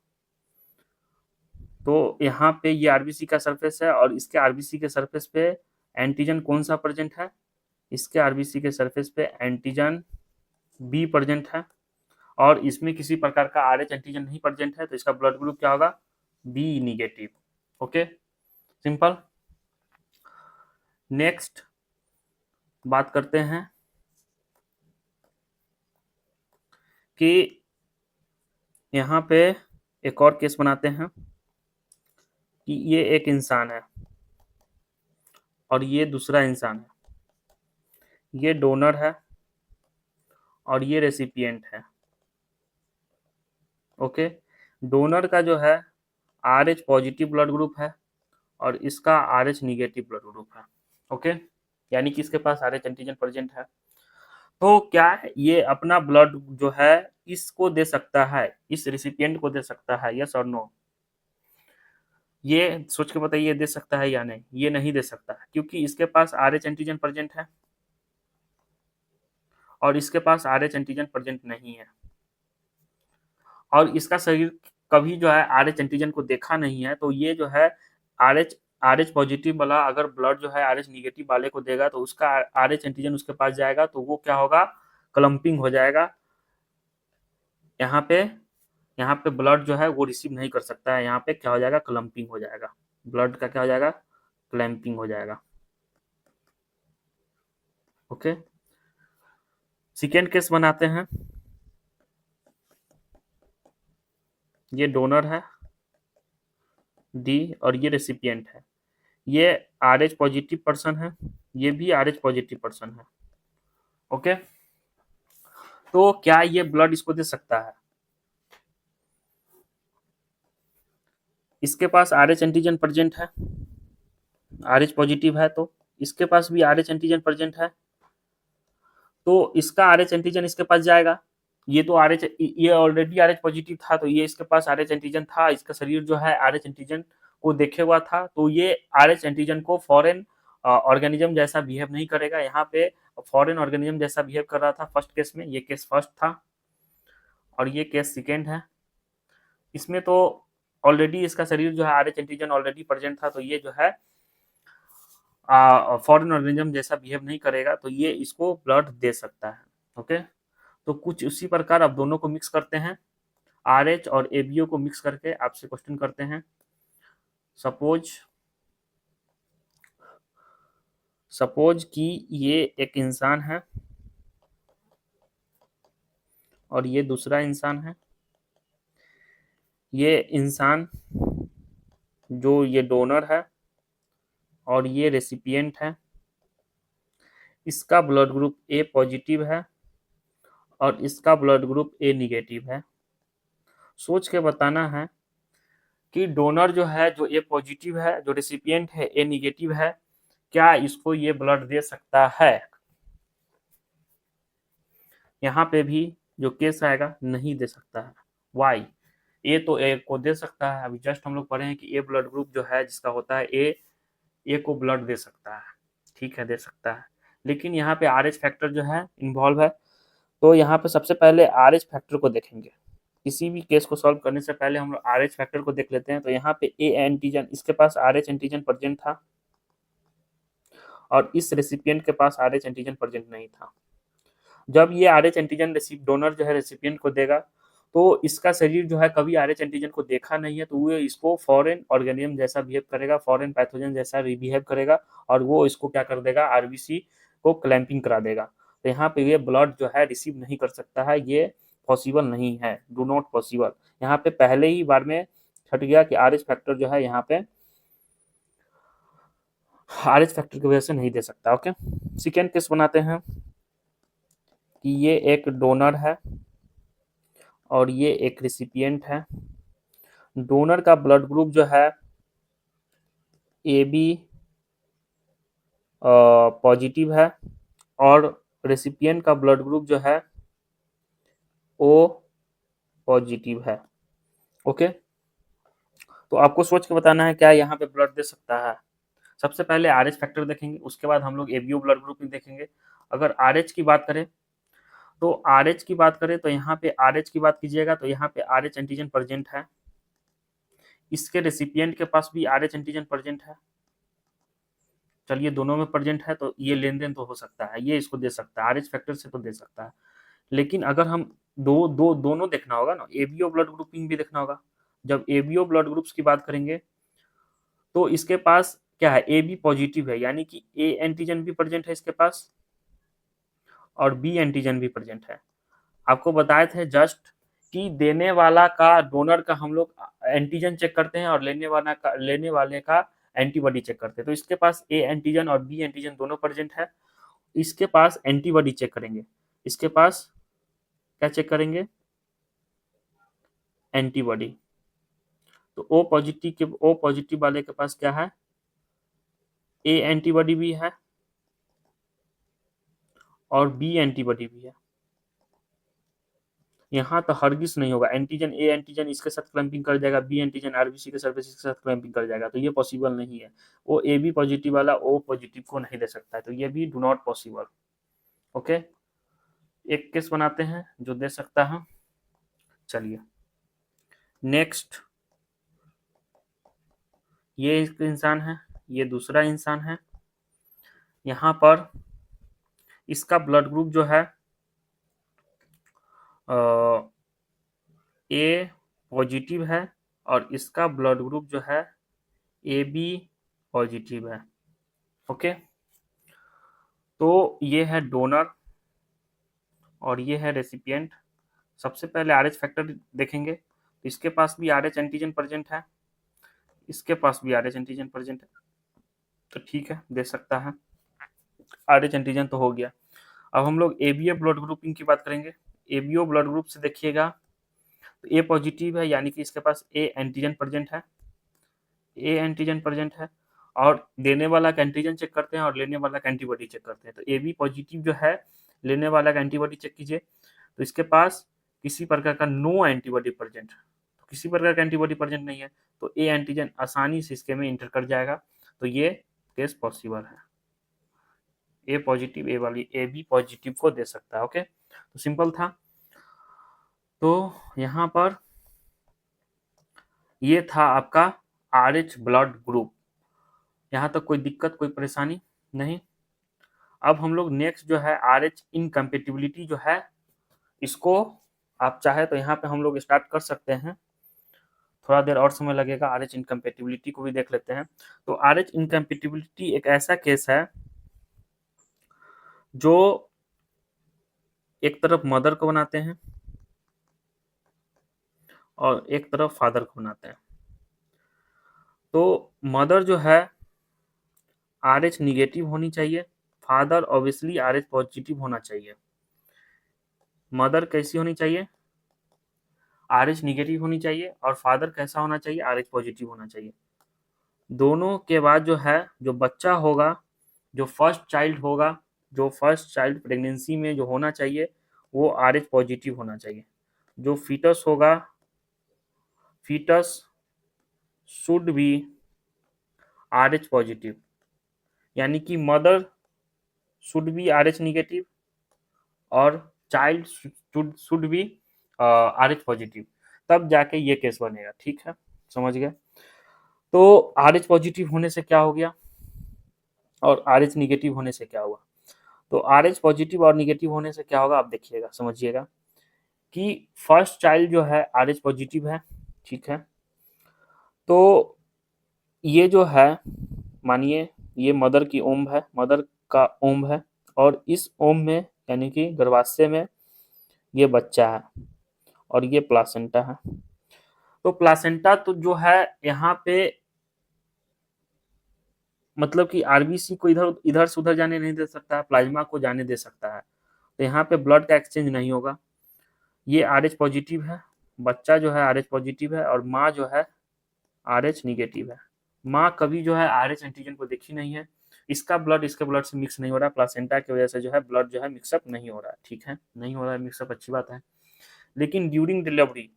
तो यहाँ पे ये RBC का सरफेस है और इसके RBC के सरफेस पे एंटीजन कौन सा प्रेजेंट है, इसके RBC के सरफेस पे एंटीजन बी प्रेजेंट है और इसमें किसी प्रकार का RH एंटीजन नहीं प्रेजेंट है, तो इसका ब्लड ग्रुप क्या होगा, B negative. Okay, simple. Next बात करते हैं कि यहाँ पे एक और केस बनाते हैं कि ये एक इंसान है और ये दूसरा इंसान है, ये डोनर है और ये रेसिपिएंट है। ओके, डोनर का जो है RH पॉजिटिव ब्लड ग्रुप है और इसका RH निगेटिव ब्लड ग्रुप है। ओके, यानी कि इसके पास RH एंटीजन प्रेजेंट है। तो क्या ये अपना ब्लड जो है इसको दे सकता है, इस रेसिपिएंट को दे सकता है, यस और नो। ये सोच के बताइए दे सकता है या नहीं। ये नहीं दे सकता है क्योंकि इसके पास RH एंटीजन प्रेजेंट है और इसके पास RH एंटीजन प्रेजेंट नहीं है और इसका शरीर कभी जो है RH एंटीजन को देखा नहीं है। तो ये जो है RH पॉजिटिव वाला अगर ब्लड जो है RH निगेटिव वाले को देगा तो उसका RH एंटीजन उसके पास जाएगा तो वो क्या होगा, क्लम्पिंग हो जाएगा। यहाँ पे ब्लड जो है वो रिसीव नहीं कर सकता है, यहाँ पे क्या हो जाएगा, क्लम्पिंग हो जाएगा, ब्लड का क्या हो जाएगा, क्लैंपिंग हो जाएगा। ओके, सेकेंड केस बनाते हैं ये डोनर है डी, और ये रेसिपिएंट है। ये आर एच पॉजिटिव पर्सन है, ये भी आर एच पॉजिटिव पर्सन है। ओके, तो क्या ये ब्लड इसको दे सकता है? इसके पास आर एच एंटीजन प्रेजेंट है, आर एच पॉजिटिव है, तो इसके पास भी आर एच एंटीजन प्रेजेंट है, तो इसका आर एच एंटीजन इसके पास जाएगा। ये तो आर एच, ये ऑलरेडी आर एच पॉजिटिव था, तो ये इसके पास आर एच एंटीजन था, इसका शरीर जो है आर एच एंटीजन को देखे हुआ था, तो ये आर एच एंटीजन को फॉरेन ऑर्गेनिज्म जैसा बिहेव नहीं करेगा। यहाँ पे फॉरेन ऑर्गेनिज्म जैसा बिहेव कर रहा था फर्स्ट केस में, ये केस फर्स्ट था और ये केस सेकेंड है। इसमें तो ऑलरेडी इसका शरीर जो है are H antigen already present था, तो ये जो है फॉरेन ऑर्गेनिज्म जैसा बिहेव नहीं करेगा, तो ये इसको ब्लड दे सकता है। ओके, तो कुछ उसी प्रकार अब दोनों को मिक्स करते हैं, आर एच और एबीओ को मिक्स करके आपसे क्वेश्चन करते हैं। सपोज कि ये एक इंसान है और ये दूसरा इंसान है। ये इंसान जो ये डोनर है और ये रेसिपिएंट है, इसका ब्लड ग्रुप ए पॉजिटिव है और इसका ब्लड ग्रुप ए निगेटिव है। सोच के बताना है कि डोनर जो है, जो ए पॉजिटिव है, जो रेसिपिएंट है ए निगेटिव है, क्या इसको ये ब्लड दे सकता है? यहाँ पे भी जो केस आएगा नहीं दे सकता है। वाई? ए तो ए को दे सकता है, अभी जस्ट हम लोग पढ़े हैं कि ए ब्लड ग्रुप जो है जिसका होता है ए को ब्लड दे सकता है, ठीक है, दे सकता है। लेकिन यहाँ पे आर एच फैक्टर जो है इन्वॉल्व है, तो यहाँ पे सबसे पहले आर एच फैक्टर को देखेंगे। किसी भी केस को सॉल्व करने से पहले हम लोग आर एच फैक्टर को देख लेते हैं। तो यहाँ पे ए एंटीजन, इसके पास आर एच एंटीजन प्रेजेंट था और इस रेसिपिएंट के पास आर एच एंटीजन प्रेजेंट नहीं था। जब ये आर एच एंटीजन डोनर जो है रेसिपिएंट को देगा, तो इसका शरीर जो है कभी आर एच एंटीजन को देखा नहीं है, तो वो इसको फॉरेन ऑर्गेनिज्म जैसा बिहेव करेगा, फॉरेन पैथोजन जैसा बिहेव करेगा और वो इसको क्या कर देगा, आरबीसी को क्लैंपिंग करा देगा। तो यहाँ पे ये ब्लड जो है रिसीव नहीं कर सकता है, ये पॉसिबल नहीं है, डू नॉट पॉसिबल। यहाँ पे पहले ही बार में छट गया कि आर एच फैक्टर जो है यहाँ पे आर एच फैक्टर की वजह से नहीं दे सकता। ओके, सेकेंड केस बनाते हैं कि ये एक डोनर है और ये एक रिसिपिएंट है। डोनर का ब्लड ग्रुप जो है ए बी पॉजिटिव है और रेसिपिएंट का ब्लड ग्रुप जो है ओ पॉजिटिव है। ओके, तो आपको सोच के बताना है क्या यहाँ पे ब्लड दे सकता है। सबसे पहले आर एच फैक्टर देखेंगे, उसके बाद हम लोग एबीओ ब्लड ग्रुप भी देखेंगे। अगर आर एच की बात करें तो यहाँ पे आर एच की बात कीजिएगा तो यहाँ पे आर एच एंटीजन प्रेजेंट है, इसके रेसिपिएंट के पास भी आर एच एंटीजन प्रेजेंट है। चलिए, दोनों में प्रेजेंट है तो ये लेन देन तो हो सकता है, ये इसको दे सकता है, आर एच फैक्टर से तो दे सकता है। लेकिन अगर हम दोनों देखना होगा ना, एबीओ ब्लड ग्रुपिंग भी देखना होगा। जब एबीओ ब्लड ग्रुप्स की बात करेंगे तो इसके पास क्या है, ए बी पॉजिटिव है, यानी कि ए एंटीजन भी प्रेजेंट है इसके पास और बी एंटीजन भी प्रेजेंट है। आपको बताए थे जस्ट कि देने वाला का, डोनर का हम लोग एंटीजन चेक करते हैं और लेने वाले का एंटीबॉडी चेक करते हैं। तो इसके पास ए एंटीजन और बी एंटीजन दोनों प्रेजेंट है, इसके पास एंटीबॉडी चेक करेंगे, इसके पास क्या चेक करेंगे, एंटीबॉडी। तो ओ पॉजिटिव वाले के पास क्या है, ए एंटीबॉडी भी है और बी एंटीबॉडी भी है। यहाँ तो हरगिज नहीं होगा, एंटीजन ए एंटीजन इसके साथ क्लैंपिंग कर जाएगा, बी एंटीजन आरबीसी के सरफेस के साथ क्लैंपिंग कर जाएगा, तो ये पॉसिबल नहीं है। वो ए बी पॉजिटिव वाला ओ पॉजिटिव को नहीं दे सकता है, तो ये भी डू नॉट पॉसिबल। ओके, एक केस बनाते हैं जो दे सकता है। चलिए नेक्स्ट, ये एक इंसान है, ये दूसरा इंसान है। यहाँ पर इसका ब्लड ग्रुप जो है ए पॉजिटिव है और इसका ब्लड ग्रुप जो है ए बी पॉजिटिव है। ओके, तो ये है डोनर और ये है रेसिपिएंट। सबसे पहले आर एच फैक्टर देखेंगे, इसके पास भी RH एंटीजन प्रेजेंट है, इसके पास भी RH एंटीजन प्रेजेंट है, तो ठीक है, दे सकता है। RH एंटीजन तो हो गया। अब हम लोग एबीओ ब्लड ग्रुपिंग की बात करेंगे। एबीओ ब्लड ग्रुप से देखिएगा तो ए पॉजिटिव है, यानी कि इसके पास ए एंटीजन प्रेजेंट है, ए एंटीजन प्रेजेंट है। और देने वाला का एंटीजन चेक करते हैं और लेने वाला का एंटीबॉडी चेक करते हैं। तो ए बी पॉजिटिव जो है, लेने वाला का एंटीबॉडी चेक कीजिए, तो इसके पास किसी प्रकार का नो एंटीबॉडी प्रेजेंट, तो किसी प्रकार का एंटीबॉडी प्रेजेंट नहीं है, तो ए एंटीजन आसानी से इसके में इंटर कर जाएगा, तो ये केस पॉसिबल है। ए पॉजिटिव ए वाली ए बी पॉजिटिव को दे सकता है। ओके, तो सिंपल था। तो यहाँ पर ये था आपका RH ब्लड ग्रुप। यहाँ तक कोई दिक्कत, कोई परेशानी नहीं। अब हम लोग नेक्स्ट जो है RH इनकम्पेटिबिलिटी जो है, इसको आप चाहे तो यहाँ पे हम लोग स्टार्ट कर सकते हैं, थोड़ा देर और समय लगेगा। RH इनकम्पेटिबिलिटी को भी देख लेते हैं। तो RH इनकम्पेटिबिलिटी एक ऐसा केस है जो एक तरफ मदर को बनाते हैं और एक तरफ फादर को बनाते हैं। तो मदर जो है RH निगेटिव होनी चाहिए, फादर ऑब्वियसली RH पॉजिटिव होना चाहिए। मदर कैसी होनी चाहिए? RH निगेटिव होनी चाहिए, और फादर कैसा होना चाहिए? RH पॉजिटिव होना चाहिए। दोनों के बाद जो है, जो बच्चा होगा, जो फर्स्ट चाइल्ड होगा, जो फर्स्ट चाइल्ड प्रेगनेंसी में जो होना चाहिए, वो RH पॉजिटिव होना चाहिए। जो फीटस होगा, foetus should be RH positive, यानी कि mother should be RH negative और child should be RH positive, तब जाके ये केस बनेगा। ठीक है, समझ गए? तो RH पॉजिटिव होने से क्या हो गया और RH निगेटिव होने से क्या हुआ? तो RH पॉजिटिव और निगेटिव होने से क्या होगा, आप देखिएगा, समझिएगा कि फर्स्ट चाइल्ड जो है RH पॉजिटिव है। ठीक है, तो ये जो है, मानिए ये मदर की ओम है, मदर का ओम है, और इस ओम में यानी कि गर्भाशय में ये बच्चा है और ये प्लासेंटा है। तो प्लासेंटा तो जो है यहाँ पे मतलब कि आरबीसी को इधर इधर से उधर जाने नहीं दे सकता है, प्लाज्मा को जाने दे सकता है, तो यहाँ पे ब्लड का एक्सचेंज नहीं होगा। ये RH पॉजिटिव है, बच्चा जो है RH पॉजिटिव है, और माँ जो है RH निगेटिव है। माँ कभी जो है RH एंटीजन को देखी नहीं है, इसका ब्लड इसके ब्लड से मिक्स नहीं हो रहा, प्लासेंटा की वजह से जो है ब्लड जो है मिक्सअप नहीं हो रहा है। ठीक है, नहीं हो रहा है मिक्सअप, अच्छी बात है। लेकिन ड्यूरिंग डिलीवरी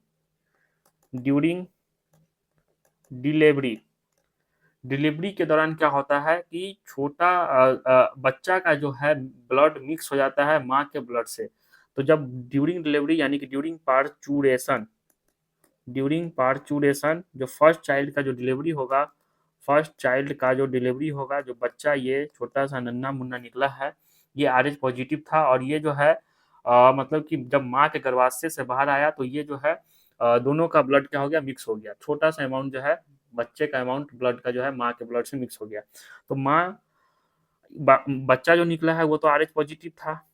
डिलीवरी के दौरान क्या होता है कि छोटा बच्चा का जो है ब्लड मिक्स हो जाता है माँ के ब्लड से। तो जब ड्यूरिंग डिलीवरी यानी कि ड्यूरिंग पार्चुरेशन जो फर्स्ट चाइल्ड का जो डिलीवरी होगा, जो बच्चा ये छोटा सा नन्ना मुन्ना निकला है, ये RH पॉजिटिव था। और ये जो है मतलब कि जब माँ के गर्भाशय से बाहर आया तो ये जो है दोनों का ब्लड क्या हो गया, मिक्स हो गया। छोटा सा अमाउंट जो है बच्चे का अमाउंट ब्लड का जो है माँ के ब्लड से मिक्स हो गया। तो बच्चा जो निकला है वो तो RH पॉजिटिव था,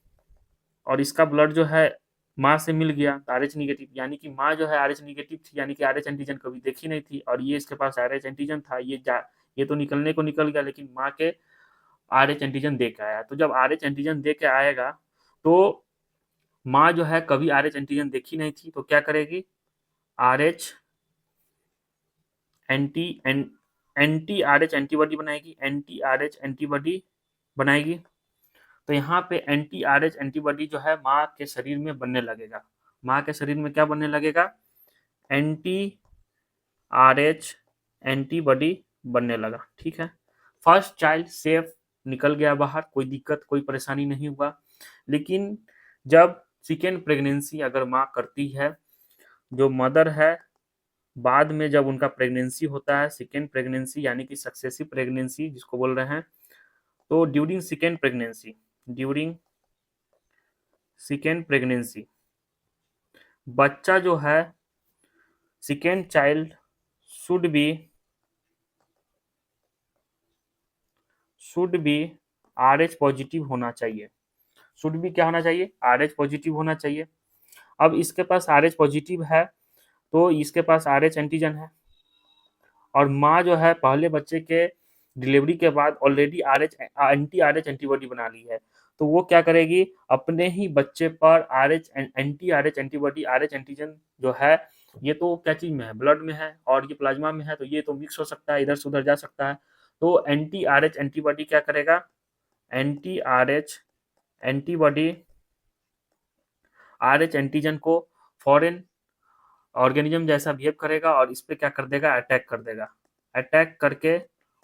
और इसका ब्लड जो है माँ से मिल गया तो RH निगेटिव, यानी कि माँ जो है RH निगेटिव थी, यानी कि RH एंटीजन कभी देखी नहीं थी, और ये इसके पास RH एंटीजन था। ये तो निकलने को निकल गया, लेकिन माँ के RH एंटीजन दे के आया। तो जब RH एंटीजन दे के आएगा तो माँ जो है कभी RH एंटीजन देखी नहीं थी, तो क्या करेगी, RH एंटी RH एंटीबॉडी बनाएगी। तो यहाँ पे एंटी RH एंटीबॉडी जो है माँ के शरीर में बनने लगेगा। माँ के शरीर में क्या बनने लगेगा, एंटी RH एंटीबॉडी बनने लगा। ठीक है, फर्स्ट चाइल्ड सेफ निकल गया बाहर, कोई दिक्कत कोई परेशानी नहीं हुआ। लेकिन जब सेकेंड प्रेगनेंसी अगर माँ करती है, जो मदर है, बाद में जब उनका प्रेगनेंसी होता है, सेकेंड प्रेगनेंसी यानी कि सक्सेसिव प्रेगनेंसी जिसको बोल रहे हैं, तो ड्यूरिंग सेकेंड प्रेगनेंसी बच्चा जो है, second child should be RH positive होना चाहिए। शुड बी क्या होना चाहिए, RH पॉजिटिव होना चाहिए। अब इसके पास RH पॉजिटिव है, तो इसके पास RH एंटीजन है, और माँ जो है पहले बच्चे के डिलीवरी के बाद ऑलरेडी एंटी RH एंटीबॉडी बना ली है। तो वो क्या करेगी, अपने ही बच्चे पर anti RH antibody, RH antigen जो है, ये तो क्या चीज में है, ब्लड में है, और ये प्लाज्मा में है, तो ये तो मिक्स हो सकता है, इधर से उधर जा सकता है। तो एंटी RH एंटीबॉडी क्या करेगा, एंटी एंटीबॉडी RH एंटीजन को फॉरेन ऑर्गेनिज्म जैसा बिहेव करेगा, और इस पे क्या कर देगा, अटैक कर देगा। अटैक करके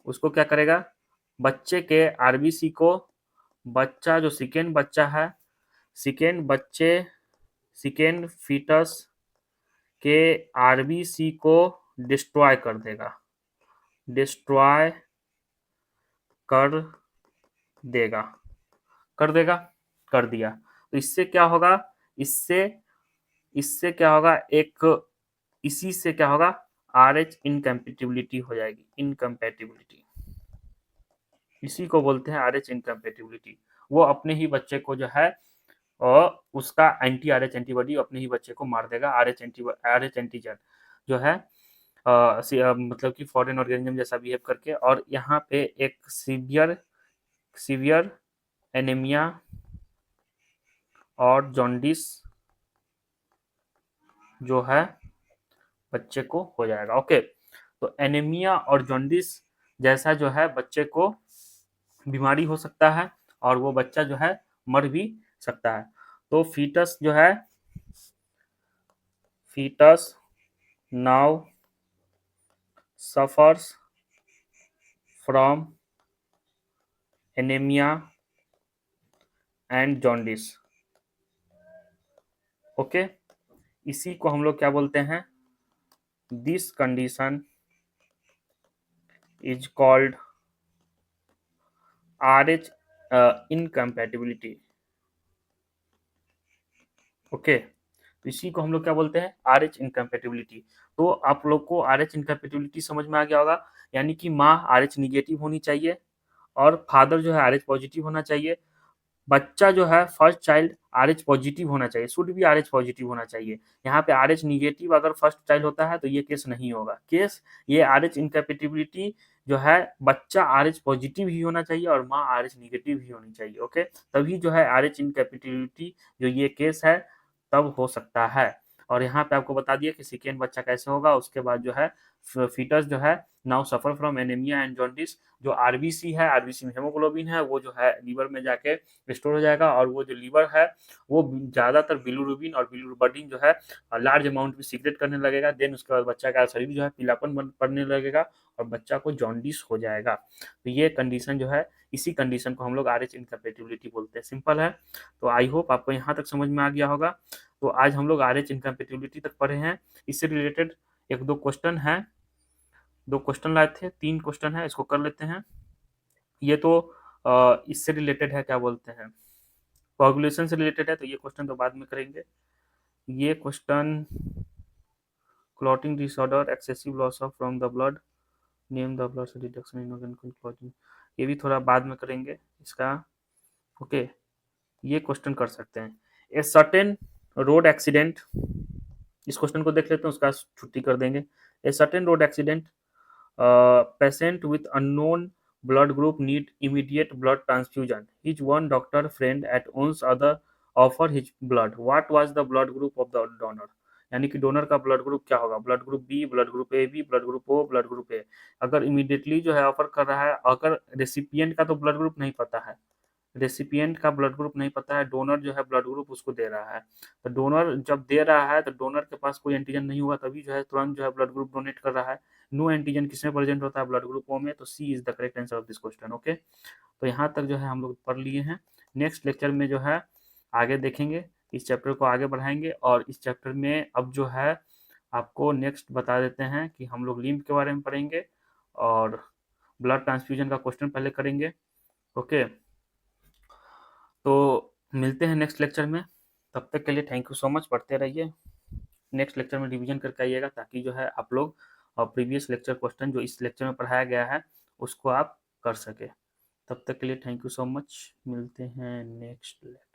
उसको क्या करेगा, बच्चे के RBC को, बच्चा जो सेकेंड बच्चा है, सेकेंड फीटस के RBC को डिस्ट्रॉय कर देगा, डिस्ट्रॉय कर देगा, कर देगा, कर दिया। तो इससे क्या होगा, इससे इससे क्या होगा, एक इसी से क्या होगा, RH इनकम्पेटिबिलिटी हो जाएगी, इनकम्पेटिबिलिटी, इसी को बोलते हैं RH इनकम्पेटिबिलिटी। वो अपने ही बच्चे को जो है, और उसका एंटी RH एंटीबॉडी अपने ही बच्चे को मार देगा, RH एंटीजन जो है, मतलब कि फॉरेन ऑर्गेनिज्म जैसा बिहेव करके। और यहाँ पे एक सीवियर एनीमिया और जॉन्डिस जो है बच्चे को हो जाएगा। ओके, तो एनीमिया और जॉन्डिस जैसा जो है बच्चे को बीमारी हो सकता है, और वो बच्चा जो है मर भी सकता है। तो फीटस जो है, foetus now suffers from anaemia and jaundice. Okay, इसी को हम लोग क्या बोलते हैं, this condition is called RH incompatibility. Okay, तो इसी को हम लोग क्या बोलते हैं, RH इनकम्पेटिबिलिटी। तो आप लोग को RH इनकम्पेटिबिलिटी समझ में आ गया होगा, यानी कि माँ RH निगेटिव होनी चाहिए, और फादर जो है RH पॉजिटिव होना चाहिए। बच्चा जो है फर्स्ट चाइल्ड RH पॉजिटिव होना चाहिए, शुड भी RH पॉजिटिव होना चाहिए। यहाँ पे RH निगेटिव अगर फर्स्ट चाइल्ड होता है तो ये केस नहीं होगा। केस ये RH इनकैपेबिलिटी जो है, बच्चा RH पॉजिटिव ही होना चाहिए और माँ RH निगेटिव ही होनी चाहिए। ओके, तभी जो है RH इनकैपेबिलिटी जो ये केस है तब हो सकता है। और यहाँ पे आपको बता दिया कि सेकेंड बच्चा कैसे होगा। उसके बाद जो है फीटस जो है now suffer from anaemia and jaundice. जो RBC है, RBC में हेमोग्लोबिन है, वो जो है लीवर में जाके स्टोर हो जाएगा, और वो जो लीवर है वो ज्यादातर बिलिरुबिन और बिलिरुबिन जो है लार्ज अमाउंट में सीक्रेट करने लगेगा। देन उसके बाद बच्चा का शरीर जो है पीलापन पड़ने लगेगा, और बच्चा को जॉन्डिस हो जाएगा। तो ये कंडीशन जो है, इसी कंडीशन को हम लोग RH इनकम्पेटिबिलिटी बोलते हैं। सिंपल है। तो आई होप आपको यहाँ तक समझ में आ गया होगा। तो आज हम लोग RH इनकम्पेटिबिलिटी तक पढ़े हैं। इससे रिलेटेड एक दो क्वेश्चन है, दो क्वेश्चन लाए थे, तीन क्वेश्चन है, इसको कर लेते हैं। ये तो इससे रिलेटेड है, क्या बोलते हैं, कोagulation से रिलेटेड है, तो ये क्वेश्चन तो बाद में करेंगे। ये question clotting disorder, excessive loss of from the blood, name the blood reduction in organic clotting, ये भी थोड़ा बाद में करेंगे इसका। ओके, ये क्वेश्चन कर सकते हैं। ए सर्टेन रोड एक्सीडेंट, इस क्वेश्चन को देख लेते हैं, उसका छुट्टी कर देंगे। A certain road accident, patient with unknown blood group need immediate blood transfusion. His one doctor friend at once other offer his blood. What was the blood group of the donor? यानी कि donor का blood group क्या होगा, blood group B, blood group A B, blood group O, blood group A. अगर immediately जो है offer कर रहा है, अगर रेसिपिएंट का तो ब्लड ग्रुप नहीं पता है, रेसिपिएंट का ब्लड ग्रुप नहीं पता है, डोनर जो है ब्लड ग्रुप उसको दे रहा है। तो डोनर जब दे रहा है तो डोनर के पास कोई एंटीजन नहीं होगा, तभी जो है तुरंत जो है ब्लड ग्रुप डोनेट कर रहा है। नो एंटीजन किसमें प्रेजेंट होता है, ब्लड ग्रुप ओ में। तो C is the correct answer of this question. Okay, तो यहाँ तक जो है हम लोग पढ़ लिए हैं। नेक्स्ट लेक्चर में जो है आगे देखेंगे, इस चैप्टर को आगे बढ़ाएंगे, और इस चैप्टर में अब जो है आपको नेक्स्ट बता देते हैं कि हम लोग लिम्फ के बारे में पढ़ेंगे, और ब्लड ट्रांसफ्यूजन का क्वेश्चन पहले करेंगे। ओके, तो मिलते हैं नेक्स्ट लेक्चर में। तब तक के लिए थैंक यू सो मच, पढ़ते रहिए। नेक्स्ट लेक्चर में रिवीजन करके आइएगा, ताकि जो है आप लोग प्रीवियस लेक्चर क्वेश्चन जो इस लेक्चर में पढ़ाया गया है उसको आप कर सके। तब तक के लिए थैंक यू सो मच, मिलते हैं नेक्स्ट लेक्चर।